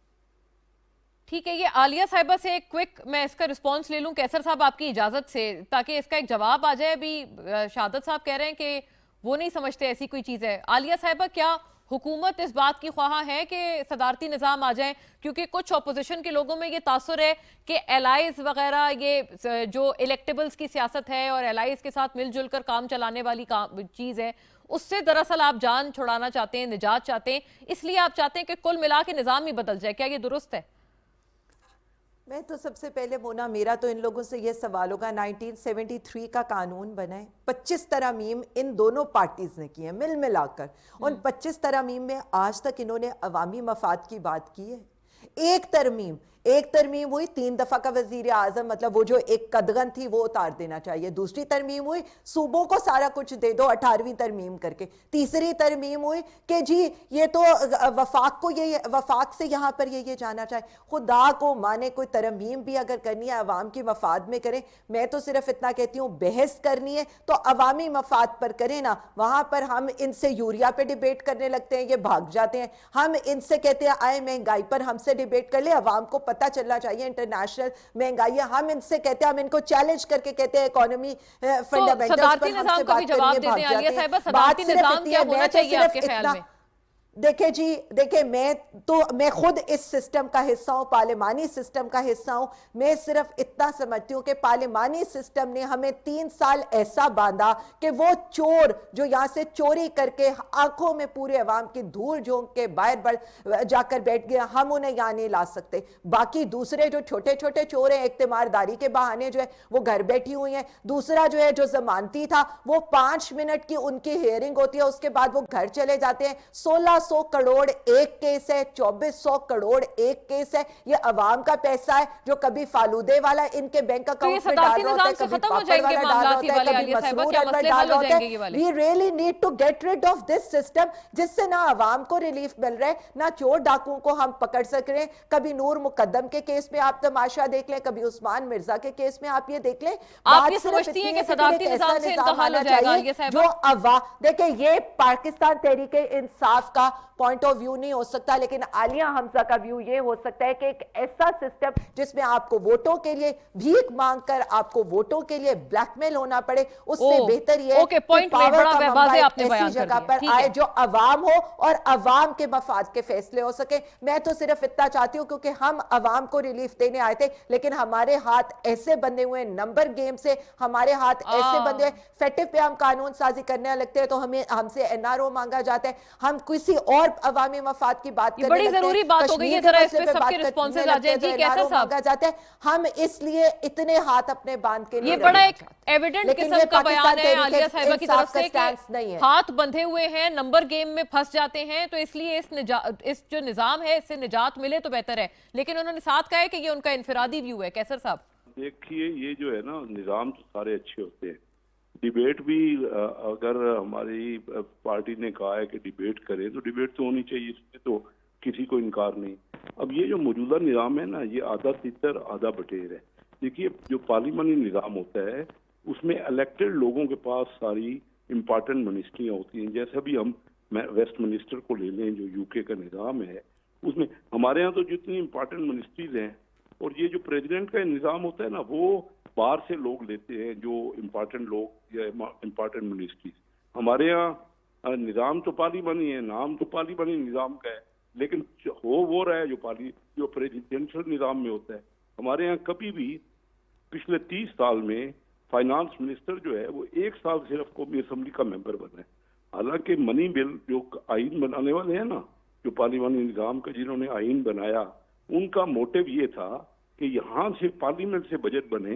ठीक है, ये आलिया साहिबा से एक क्विक मैं इसका रिस्पांस ले लूं कैसर साहब आपकी इजाजत से, ताकि इसका एक जवाब आ जाए। अभी शहादत साहब कह रहे हैं कि वो नहीं समझते ऐसी कोई चीज है। आलिया साहिबा, क्या हुकूमत इस बात की ख्वाह है कि सदारती निज़ाम आ जाए? क्योंकि कुछ अपोजिशन के लोगों में ये तासुर है कि एलाइज वगैरह, ये जो इलेक्टेबल्स की सियासत है और एलाइज के साथ मिलजुल कर काम चलाने वाली चीज़ है, उससे दरअसल आप जान छुड़ाना चाहते हैं, निजात चाहते हैं, इसलिए आप चाहते हैं कि कुल मिला के निज़ाम ही बदल जाए। क्या ये दुरुस्त है? मैं तो सबसे पहले मोना, मेरा तो इन लोगों से ये सवाल होगा, 1973 का कानून बना है, 25 तरमीम इन दोनों पार्टीज ने की है मिल मिलाकर। उन 25 तरमीम में आज तक इन्होंने अवामी मफाद की बात की है? एक तरमीम हुई 3 दफा का वजीर आजम, मतलब वो जो एक कदगन थी वो उतार देना चाहिए। दूसरी तरमीम हुई सूबों को सारा कुछ दे दो, 18वीं तरमीम करके। तीसरी तरमीम हुई कि जी ये तो वफाक को, ये वफाक से यहाँ पर ये जाना चाहिए। खुदा को माने, कोई तरमीम भी अगर करनी है अवाम के मफाद में करें। मैं तो सिर्फ इतना कहती हूँ, बहस करनी है तो अवामी मफाद पर करें ना। वहां पर हम इनसे यूरिया पे डिबेट करने लगते हैं, ये भाग जाते हैं। हम इनसे कहते हैं आए महंगाई पर हमसे डिबेट कर ले, अवाम को पता चलना चाहिए इंटरनेशनल महंगाई है। हम इनसे कहते हैं, हम इनको चैलेंज करके कहते हैं इकोनॉमी फंडामेंटल्स पर हमसे बात करेंगे, भाग जाते हैं। देखे जी, देखे मैं खुद इस सिस्टम का हिस्सा हूं, पार्लिमानी सिस्टम का हिस्सा हूं। मैं सिर्फ इतना समझती हूं कि पार्लिमानी सिस्टम ने हमें 3 साल ऐसा बांधा कि वो चोर जो यहां से चोरी करके आंखों में पूरे अवाम की धूल झोंक के बाहर जाकर बैठ गया, हम उन्हें यहां नहीं ला सकते। बाकी दूसरे जो छोटे छोटे चोर हैं, इख्तिमारदारी के बहाने जो है वो घर बैठी हुई हैं। दूसरा जो है जो जमानती था, वो 5 मिनट की उनकी हियरिंग होती है, उसके बाद वो घर चले जाते हैं। 16 1300 करोड़ एक केस है, 2400 करोड़ एक केस है। ये अवाम का पैसा है जो कभी फालूदे वाला इनके बैंक अकाउंट में डाल रहा होता है, कभी पापड़ वाला डाल रहा होता है, कभी मसरूर अनवर डाल रहा होता है। We really need to get rid of this system, जिससे ना अवाम को रिलीफ मिल रहा है, ना चोर डाकुओं को हम पकड़ सक रहे हैं। कभी नूर मुकद्दम के केस में आप तमाशा देख लें, कभी उस्मान मिर्जा के केस में आप ये देख लें। आप ये समझती हैं कि सदारती निजाम से इनका हल हो जाएगा ये जो देखिए, ये पाकिस्तान तहरीके इंसाफ का पॉइंट ऑफ व्यू नहीं हो सकता, लेकिन आलिया हमजा का व्यू ये हो सकता है कि एक ऐसा सिस्टम जिसमें आपको वोटों के लिए भीख मांगकर, आपको वोटों के लिए ब्लैकमेल होना पड़े, उससे बेहतर ये कि पावर का मंबा ऐसी जगह पर आए जो अवाम हो और अवाम के मफाद के फैसले हो सके। मैं तो सिर्फ इतना चाहती हूँ, क्योंकि हम अवाम को रिलीफ देने आए थे, लेकिन हमारे हाथ ऐसे बंधे हुए नंबर गेम से, हमारे हाथ ऐसे बंधे हुए, फेटिव पे हम कानून साजी करने लगते हैं तो हमें हमसे एनआरओ मांगा जाता है, हम किसी और अवामी मफाद की बात करने बड़ी लगते हैं, जरूरी बात हो गई है, जरा इस पे सबके रिस्पॉन्सेज आ जाए। जी कैसर साहब, मांगा जाता है, हम इसलिए इतने हाथ अपने बांध के ये बड़ा एक एविडेंट किस्म का बयान है आलिया साहिबा की तरफ से कि हाथ बंधे हुए हैं, नंबर गेम में फंस जाते हैं, तो इसलिए इस जो निजाम है इससे निजात मिले तो बेहतर है। लेकिन उन्होंने साथ कहा है कि ये उनका इनफरादी व्यू है। कैसर साहब देखिए, ये जो है ना, निजाम तो सारे अच्छे होते हैं, डिबेट भी अगर हमारी पार्टी ने कहा है कि डिबेट करें तो डिबेट तो होनी चाहिए, इसमें तो किसी को इनकार नहीं। अब ये जो मौजूदा निज़ाम है ना, ये आधा तितर आधा बटेर है। देखिए, जो पार्लिमानी निज़ाम होता है उसमें इलेक्टेड लोगों के पास सारी इम्पॉर्टेंट मिनिस्ट्रियाँ होती हैं। जैसे अभी हम वेस्ट मिनिस्टर को ले लें, जो यूके का निज़ाम है, उसमें हमारे यहाँ तो जितनी इम्पॉर्टेंट मिनिस्ट्रीज हैं, और ये जो प्रेसिडेंट का निज़ाम होता है ना, वो बाहर से लोग लेते हैं, जो इम्पॉर्टेंट लोग या इम्पॉर्टेंट मिनिस्ट्रीज। हमारे यहाँ निज़ाम तो पार्लिमानी है, नाम तो पार्लिमानी निज़ाम का है, लेकिन हो वो रहा है जो प्रेसिडेंशियल निज़ाम में होता है। हमारे यहाँ कभी भी पिछले 30 साल में फाइनेंस मिनिस्टर जो है वो 1 साल सिर्फ कौमी असम्बली का मेंबर बना है। हालांकि मनी बिल जो आइन बनाने वाले हैं ना, जो पार्लिमानी निज़ाम का जिन्होंने आइन बनाया, उनका मोटिव ये था कि यहाँ से पार्लियामेंट से बजट बने,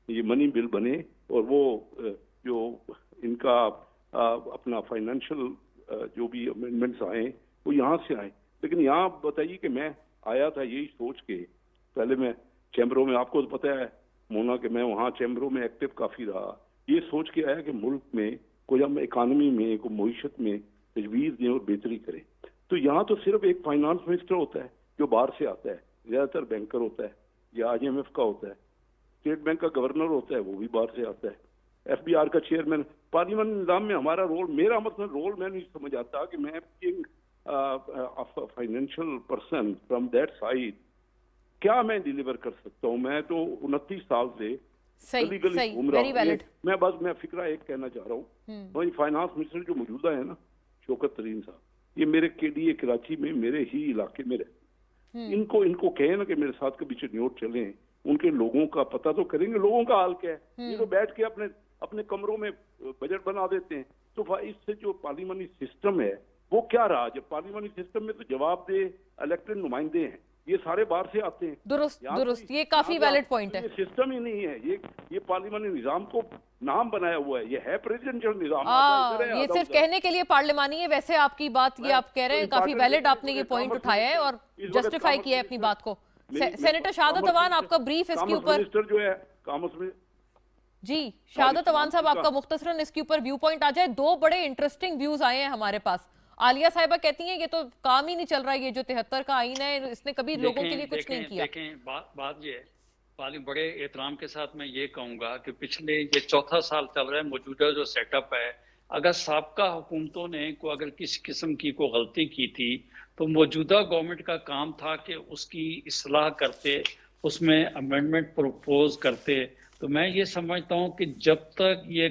ये मनी बिल बने, और वो जो इनका अपना फाइनेंशियल जो भी अमेंडमेंट्स आए वो यहाँ से आए। लेकिन यहाँ बताइए कि मैं आया था यही सोच के, पहले मैं चैम्बरों में, आपको तो पता है मोना कि मैं वहाँ चैम्बरों में एक्टिव काफ़ी रहा, ये सोच के आया कि मुल्क में कोई हम इकानमी में, कोई मईशत में तजवीज़ दें और बेहतरी करें। तो यहाँ तो सिर्फ एक फाइनेंस मिनिस्टर होता है जो बाहर से आता है, ज़्यादातर बैंकर होता है या IMF का होता है, स्टेट बैंक का गवर्नर होता है, वो भी बाहर से आता है, FBR का चेयरमैन। पार्लियामेंट निज़ाम में हमारा रोल, मेरा मतलब रोल मैं नहीं समझ आता कि मैं being financial person from that side क्या मैं डिलीवर कर सकता हूँ। मैं तो 29 साल से गली गली घूम रहा हूँ। मैं फिक्रा एक कहना चाह रहा हूँ, भाई फाइनेंस मिनिस्टर जो मौजूदा है ना, शौकत तरीन साहब, ये मेरे KDA कराची में मेरे ही इलाके में रहते। इनको कहें ना कि मेरे साथ कभी चिन्योट चलें, उनके लोगों का पता तो करेंगे, लोगों का हाल क्या है। ये तो बैठ के अपने कमरों में बजट बना देते हैं। तो इससे जो पार्लियामानी सिस्टम है वो क्या रहा? जब पार्लियामानी सिस्टम में तो जवाबदेह इलेक्टेड नुमाइंदे हैं, ये सारे बाहर से आते हैं। दुरुस्त, ये काफी वैलिड पॉइंट है। ये सिस्टम ही नहीं है, ये पार्लियामानी निजाम को नाम बनाया हुआ है, ये है प्रेसिडेंशियल निजाम। ये सिर्फ कहने के लिए पार्लियामानी है। वैसे आपकी बात ये आप कह रहे हैं काफी वैलिड, आपने ये पॉइंट उठाया है और जस्टिफाई किया है अपनी बात को। सेनेटर शहादत अवान, आपका ब्रीफ इसके ऊपर जो है कॉमर्स में। जी शहादत अवान साहब, आपका मुख्तसरन इसके ऊपर व्यू पॉइंट आ जाए। 2 बड़े इंटरेस्टिंग व्यूज आए हैं हमारे पास। आलिया साहिबा कहती हैं ये तो काम ही नहीं चल रहा है, ये जो 73 का आईन है इसने कभी लोगों के लिए कुछ नहीं किया। देखें बात ये है, बड़े एहतराम के साथ मैं ये कहूंगा कि पिछले ये 4था साल चल रहा है, मौजूदा जो सेटअप है, अगर साबका हुकूमतों ने अगर किसी किस्म की कोई गलती की थी तो मौजूदा गवर्नमेंट का काम था कि उसकी इस्लाह करते, उसमें अमेंडमेंट प्रपोज करते। तो मैं ये समझता हूँ कि जब तक ये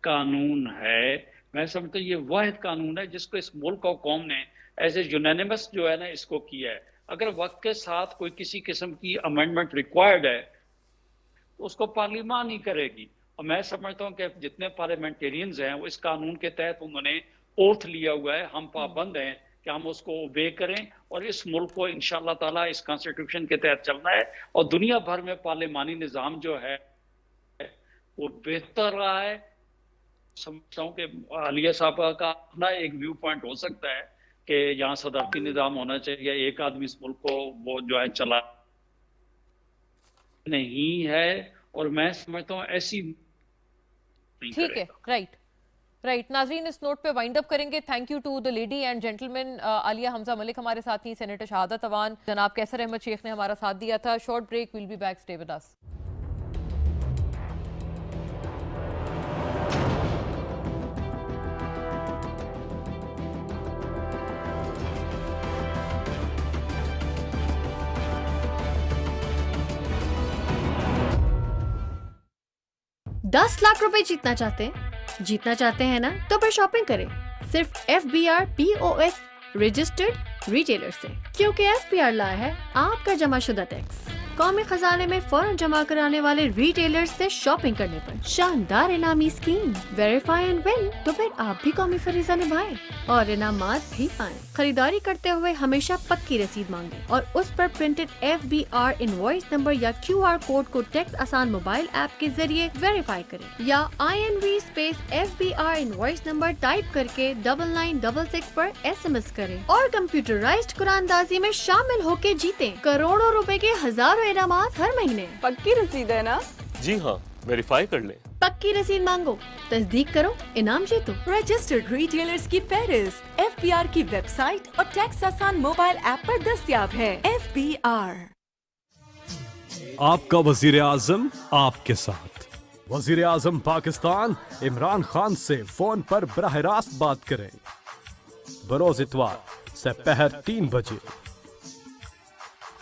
कानून है, मैं समझता हूँ ये वाहिद कानून है जिसको इस मुल्क और कौम ने एज ए यूनानिमस जो है ना इसको किया है। अगर वक्त के साथ कोई किसी किस्म की अमेंडमेंट रिक्वायर्ड है तो उसको पार्लियामान ही करेगी। और मैं समझता हूँ कि जितने पार्लियामेंटेरियंस हैं वो इस कानून के तहत उन्होंने ओथ लिया हुआ है, हम पाबंद हैं कि हम उसको ओबे करें और इस मुल्क को इंशाअल्लाह ताला इस कॉन्स्टिट्यूशन के तहत चलना है। और दुनिया भर में पार्लियामानी निज़ाम जो है वो बेहतर रहा है। समझता हूँ कि आलिया साहब का अपना एक व्यू पॉइंट हो सकता है, کہ یہاں صدارتی نظام ہونا چاہیے, ایک آدمی اس ملک کو وہ جو ہے چلا نہیں ہے, اور میں سمجھتا ہوں ایسی نہیں ٹھیک کرے ہے. گا. رائٹ ناظرین, اس نوٹ پہ وائنڈ اپ کریں گے. Thank you to the lady and gentleman. Alia Hamza Malik ہمارے ساتھ تھی, سینیٹر شہادت اوان, جناب کیسر احمد شیخ نے ہمارا ساتھ دیا تھا. Short break, we'll be back, stay with us. ₹10 lakh جیتنا چاہتے ہیں نا, تو پھر شاپنگ کریں صرف FBR POS رجسٹرڈ ریٹیلر سے, کیونکہ FBR لایا ہے آپ کا جمع شدہ ٹیکس. قومی خزانے میں فوراً جمع کرانے والے ریٹیلر سے شاپنگ کرنے پر شاندار انعامی اسکیم, ویریفائی اینڈ ون, تو پھر آپ بھی قومی فریضہ نبھائیں اور انعامات بھی پائیں. خریداری کرتے ہوئے ہمیشہ پکی رسید مانگیں اور اس پر پرنٹڈ FBR انوائس نمبر یا QR کوڈ کو ٹیکس آسان موبائل ایپ کے ذریعے ویریفائی کریں, یا INV FBR invoice number type کر کے 9966 پر SMS کریں اور کمپیوٹرائزڈ قراندازی میں شامل ہو کے جیتیں کروڑوں روپے کے ہزاروں انعامات ہر مہینے. پکی رسید ہے نا؟ جی ہاں, ویریفائی کر لیں. پکی رسید مانگو, تصدیق کرو, انعام جیتو. رجسٹرڈ ریٹیلرز کی فہرست FBR کی ویب سائٹ اور ٹیکس آسان موبائل ایپ پر دستیاب ہے. FBR. آپ کا وزیر اعظم آپ کے ساتھ. وزیر اعظم پاکستان عمران خان سے فون پر براہ راست بات کریں. بروز اتوار سپہر 3 بجے.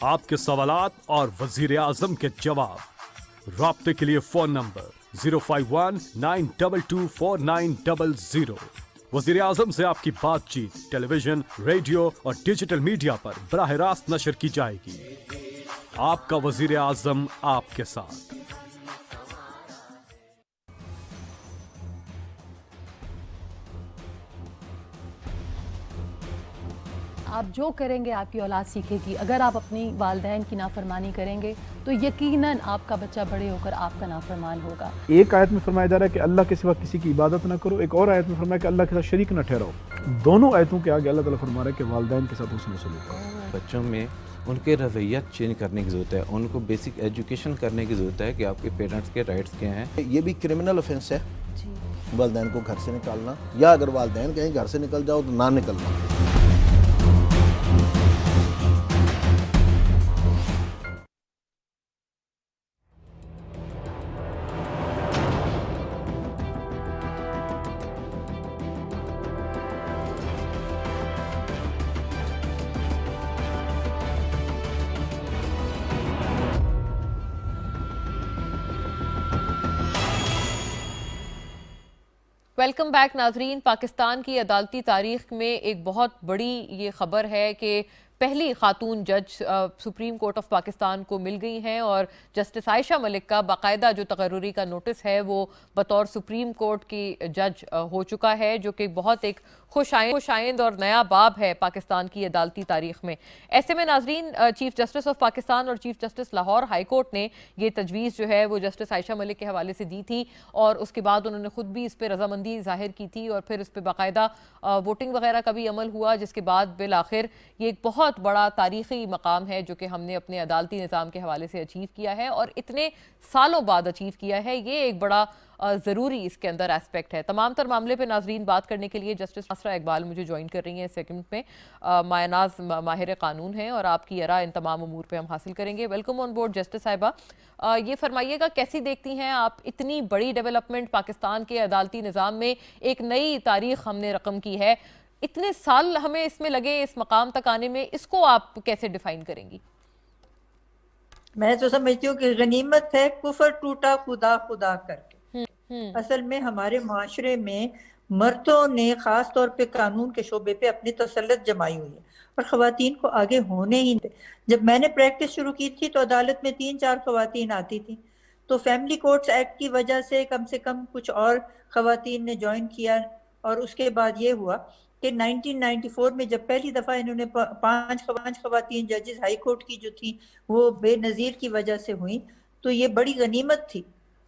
آپ کے سوالات اور وزیر اعظم کے جواب. رابطے کے لیے فون نمبر 051-922-4900. وزیر اعظم سے آپ کی بات چیت ٹیلی ویژن, ریڈیو اور ڈیجیٹل میڈیا پر براہ راست نشر کی جائے گی. آپ کا وزیر اعظم آپ کے ساتھ. آپ جو کریں گے آپ کی اولاد سیکھے گی. اگر آپ اپنی والدین کی نافرمانی کریں گے تو یقیناً آپ کا بچہ بڑے ہو کر آپ کا نافرمان ہوگا. ایک آیت میں فرمایا جا رہا ہے کہ اللہ کے سوا کسی کی عبادت نہ کرو, ایک اور آیت میں فرمایا کہ اللہ کے ساتھ شریک نہ ٹھہراؤ. دونوں آیتوں کے آگے اللہ تعالیٰ فرما رہا ہے کہ والدین کے ساتھ حسن سلوک کرو. بچوں میں ان کے رویات چینج کرنے کی ضرورت ہے, ان کو بیسک ایجوکیشن کرنے کی ضرورت ہے کہ آپ کے پیرنٹس کے رائٹس کیا ہیں. یہ بھی کرمنل آفینس ہے والدین کو گھر سے نکالنا, یا اگر والدین کہیں گھر سے نکل جاؤ تو نہ نکلنا. ویلکم بیک ناظرین. پاکستان کی عدالتی تاریخ میں ایک بہت بڑی یہ خبر ہے کہ پہلی خاتون جج سپریم کورٹ آف پاکستان کو مل گئی ہیں, اور جسٹس عائشہ ملک کا باقاعدہ جو تقرری کا نوٹس ہے وہ بطور سپریم کورٹ کی جج ہو چکا ہے, جو کہ بہت ایک خوش آئند اور نیا باب ہے پاکستان کی عدالتی تاریخ میں. ایسے میں ناظرین, چیف جسٹس آف پاکستان اور chief justice Lahore high court نے یہ تجویز جو ہے وہ جسٹس عائشہ ملک کے حوالے سے دی تھی, اور اس کے بعد انہوں نے خود بھی اس پہ رضامندی ظاہر کی تھی, اور پھر اس پہ باقاعدہ ووٹنگ وغیرہ کا بھی عمل ہوا, جس کے بعد بالآخر یہ ایک بہت بڑا تاریخی مقام ہے جو کہ ہم نے اپنے عدالتی نظام کے حوالے سے اچیو کیا ہے, اور اتنے سالوں بعد اچیو کیا ہے. یہ ایک بڑا ضروری اس کے اندر ایسپیکٹ ہے. تمام تر معاملے پہ ناظرین بات کرنے کے لیے جسٹس ناصرہ اقبال مجھے جوائن کر رہی ہیں اس سیگمنٹ میں. مایہ ناز ماہر قانون ہیں اور آپ کی آراء ان تمام امور پہ ہم حاصل کریں گے. ویلکم آن بورڈ جسٹس صاحبہ. یہ فرمائیے گا کیسی دیکھتی ہیں آپ اتنی بڑی ڈیولپمنٹ پاکستان کے عدالتی نظام میں, ایک نئی تاریخ ہم نے رقم کی ہے, اتنے سال ہمیں اس میں لگے اس مقام تک آنے میں, اس کو آپ کیسے ڈیفائن کریں گی؟ میں تو سمجھتی ہوں کہ غنیمت ہے کفر ٹوٹا خدا خدا کر کے. اصل میں ہمارے معاشرے میں مردوں نے خاص طور پہ قانون کے شعبے پہ اپنی تسلط جمائی ہوئی ہے, اور خواتین کو آگے ہونے ہی نہیں. جب میں نے پریکٹس شروع کی تھی تو عدالت میں 3-4 خواتین آتی تھیں, تو فیملی کورٹس ایکٹ کی وجہ سے کم کچھ اور خواتین نے جوائن کیا, اور اس کے بعد یہ ہوا کہ 1994 میں جب پہلی دفعہ انہوں نے 5 خواتین ججز ہائی کورٹ کی جو تھیں وہ بے نظیر کی وجہ سے ہوئیں, تو یہ بڑی غنیمت تھی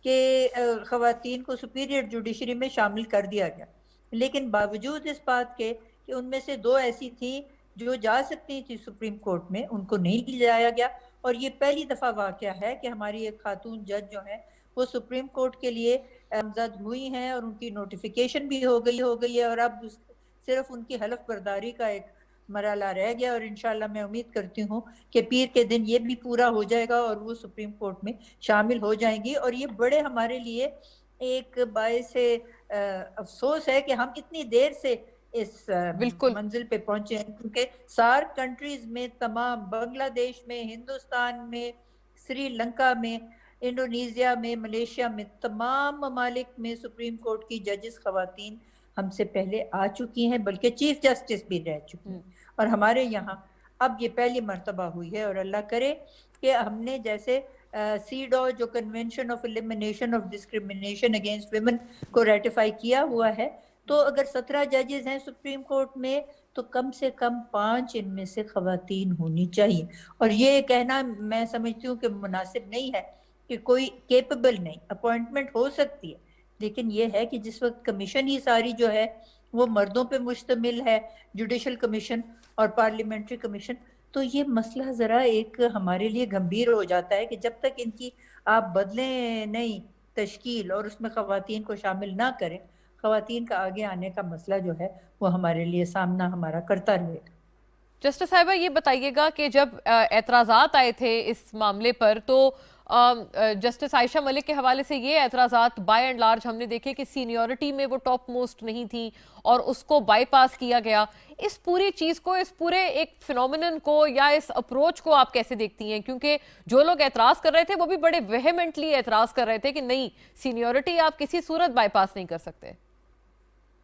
کہ خواتین کو سپیریئر جوڈیشری میں شامل کر دیا گیا. لیکن باوجود اس بات کے کہ ان میں سے 2 ایسی تھیں جو جا سکتی تھی سپریم کورٹ میں، ان کو نہیں لے جایا گیا، اور یہ پہلی دفعہ واقعہ ہے کہ ہماری ایک خاتون جج جو ہیں وہ سپریم کورٹ کے لیے نامزد ہوئی ہیں، اور ان کی نوٹیفیکیشن بھی ہو گئی ہے، اور اب صرف ان کی حلف برداری کا ایک مرحلہ رہ گیا، اور انشاءاللہ میں امید کرتی ہوں کہ پیر کے دن یہ بھی پورا ہو جائے گا اور وہ سپریم کورٹ میں شامل ہو جائیں گی. اور یہ بڑے ہمارے لیے ایک باعث افسوس ہے کہ ہم اتنی دیر سے اس منزل پہ پہنچے ہیں، کیونکہ سارک کنٹریز میں تمام، بنگلہ دیش میں، ہندوستان میں، سری لنکا میں، انڈونیزیا میں، ملیشیا میں، تمام ممالک میں سپریم کورٹ کی ججز خواتین ہم سے پہلے آ چکی ہیں، بلکہ چیف جسٹس بھی رہ چکی ہیں، اور ہمارے یہاں اب یہ پہلی مرتبہ ہوئی ہے. اور اللہ کرے کہ ہم نے جیسے CEDAW جو convention of elimination of discrimination against women کو ریٹیفائی کیا ہوا ہے، تو اگر 17 ججز ہیں سپریم کورٹ میں تو کم سے کم 5 ان میں سے خواتین ہونی چاہیے. اور یہ کہنا میں سمجھتی ہوں کہ مناسب نہیں ہے کہ کوئی کیپیبل نہیں، اپوائنٹمنٹ ہو سکتی ہے، لیکن یہ ہے کہ جس وقت کمیشن ہی ساری جو ہے وہ مردوں پہ مشتمل ہے، جوڈیشل کمیشن اور پارلیمنٹری کمیشن، تو یہ مسئلہ ذرا ایک ہمارے لیے گمبھیر ہو جاتا ہے کہ جب تک ان کی آپ بدلیں نہیں تشکیل اور اس میں خواتین کو شامل نہ کریں، خواتین کا آگے آنے کا مسئلہ جو ہے وہ ہمارے لیے سامنا ہمارا کرتا رہے گا. جسٹس صاحبہ یہ بتائیے گا کہ جب اعتراضات آئے تھے اس معاملے پر تو جسٹس عائشہ ملک کے حوالے سے یہ اعتراضات بائی اینڈ لارج ہم نے دیکھے کہ سینیورٹی میں وہ ٹاپ موسٹ نہیں تھی اور اس کو بائی پاس کیا گیا. اس پوری چیز کو، اس پورے ایک فینومینن کو یا اس اپروچ کو آپ کیسے دیکھتی ہیں؟ کیونکہ جو لوگ اعتراض کر رہے تھے وہ بھی بڑے ویہمنٹلی اعتراض کر رہے تھے کہ نہیں، سینیورٹی آپ کسی صورت بائی پاس نہیں کر سکتے.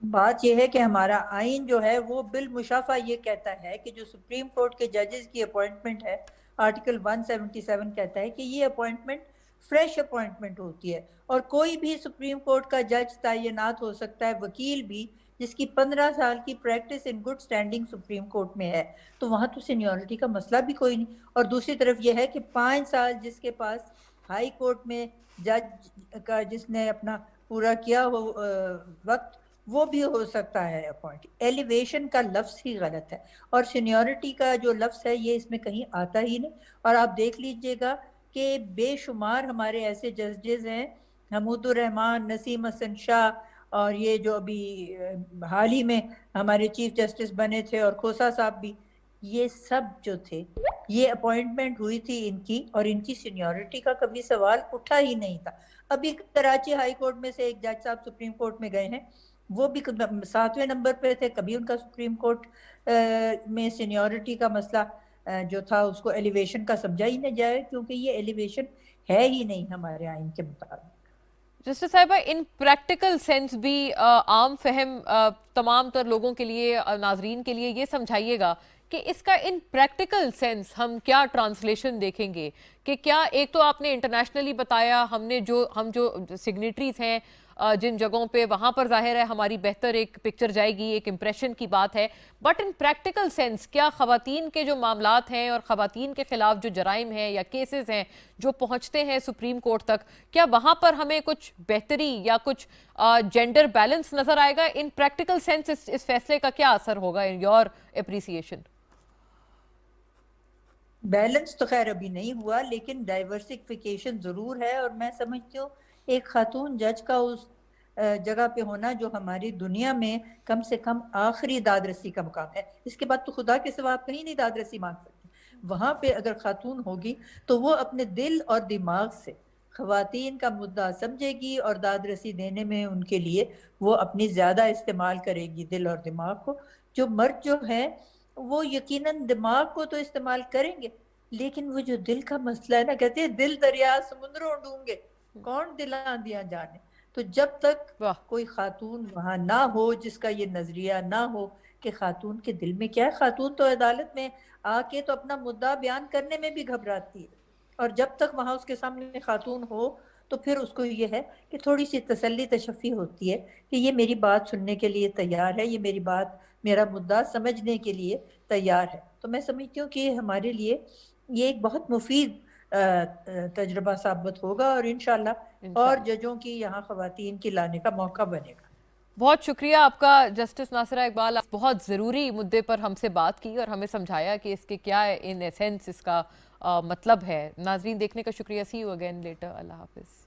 بات یہ ہے کہ ہمارا آئین جو ہے وہ بالمشافہ یہ کہتا ہے کہ جو سپریم کورٹ کے ججز کی اپوائنٹمنٹ ہے، آرٹیکل 177 کہتا ہے کہ یہ اپوائنٹمنٹ فریش اپوائنٹمنٹ ہوتی ہے، اور کوئی بھی سپریم کورٹ کا جج تعینات ہو سکتا ہے، وکیل بھی جس کی 15 سال کی practice in good standing supreme court میں ہے، تو وہاں تو سینیورٹی کا مسئلہ بھی کوئی نہیں. اور دوسری طرف یہ ہے کہ 5 سال جس کے پاس ہائی کورٹ میں جج کا جس نے اپنا پورا کیا ہو وقت، وہ بھی ہو سکتا ہے اپوائنٹ. ایلیویشن کا لفظ ہی غلط ہے، اور سینیورٹی کا جو لفظ ہے یہ اس میں کہیں آتا ہی نہیں. اور آپ دیکھ لیجئے گا کہ بے شمار ہمارے ایسے ججز ہیں، حمود الرحمان، نسیم حسن شاہ، اور یہ جو ابھی حال ہی میں ہمارے چیف جسٹس بنے تھے، اور کھوسا صاحب بھی، یہ سب جو تھے یہ اپوائنٹمنٹ ہوئی تھی ان کی، اور ان کی سینیورٹی کا کبھی سوال اٹھا ہی نہیں تھا. ابھی کراچی ہائی کورٹ میں سے ایک جج صاحب سپریم کورٹ میں گئے ہیں، وہ بھی 7ویں نمبر پہ تھے، کبھی ان کا سپریم کورٹ میں سینیورٹی کا مسئلہ جو تھا اس کو ایلیویشن کا سمجھا ہی نہ جائے، کیونکہ یہ ایلیویشن ہے ہی نہیں ہمارے آئین کے مطابق. جسٹس صاحبہ ان پریکٹیکل سینس بھی عام فہم تمام تر لوگوں کے لیے، ناظرین کے لیے یہ سمجھائیے گا کہ اس کا ان پریکٹیکل سینس ہم کیا ٹرانسلیشن دیکھیں گے؟ کہ کیا ایک تو آپ نے انٹرنیشنلی بتایا، ہم جو سگنیٹریز ہیں جن جگہوں پہ، وہاں پر ظاہر ہے ہماری بہتر ایک پکچر جائے گی، ایک امپریشن کی بات ہے، بٹ ان پریکٹیکل سینس کیا خواتین کے جو معاملات ہیں اور خواتین کے خلاف جو جرائم ہیں یا کیسز ہیں جو پہنچتے ہیں سپریم کورٹ تک، کیا وہاں پر ہمیں کچھ بہتری یا کچھ جینڈر بیلنس نظر آئے گا؟ ان پریکٹیکل سینس اس فیصلے کا کیا اثر ہوگا ان یور اپریسیشن؟ بیلنس تو خیر ابھی نہیں ہوا، لیکن ڈائیورسیفیکیشن ضرور ہے، اور میں سمجھتی ہوں ایک خاتون جج کا اس جگہ پہ ہونا جو ہماری دنیا میں کم سے کم آخری داد رسی کا مقام ہے، اس کے بعد تو خدا کے سوا آپ کہیں نہیں داد رسی مانگ سکتے. وہاں پہ اگر خاتون ہوگی تو وہ اپنے دل اور دماغ سے خواتین کا مدعا سمجھے گی، اور داد رسی دینے میں ان کے لیے وہ اپنی زیادہ استعمال کرے گی دل اور دماغ کو. جو مرد جو ہے وہ یقیناً دماغ کو تو استعمال کریں گے، لیکن وہ جو دل کا مسئلہ ہے نا، کہتے ہیں دل دریا سمندروں ڈونگے، کون دلاں دیا جانے. تو جب تک کوئی خاتون وہاں نہ ہو جس کا یہ نظریہ نہ ہو کہ خاتون کے دل میں کیا ہے، خاتون تو عدالت میں آ کے تو اپنا مدعا بیان کرنے میں بھی گھبراتی ہے، اور جب تک وہاں اس کے سامنے خاتون ہو تو پھر اس کو یہ ہے کہ تھوڑی سی تسلی تشفی ہوتی ہے کہ یہ میری بات سننے کے لیے تیار ہے، یہ میری بات، میرا مدعا سمجھنے کے لیے تیار ہے. تو میں سمجھتی ہوں کہ ہمارے لیے یہ ایک بہت مفید تجربہ ثابت ہوگا، اور انشاءاللہ اور ججوں کی یہاں خواتین کی لانے کا موقع بنے گا. बहुत शुक्रिया आपका जस्टिस नासिरा इकबाल। आप बहुत ज़रूरी मुद्दे पर हमसे बात की और हमें समझाया कि इसके क्या इन एसेंस इसका मतलब है। नाजरीन देखने का शुक्रिया। सी यू अगेन लेटर। अल्लाह हाफिज़।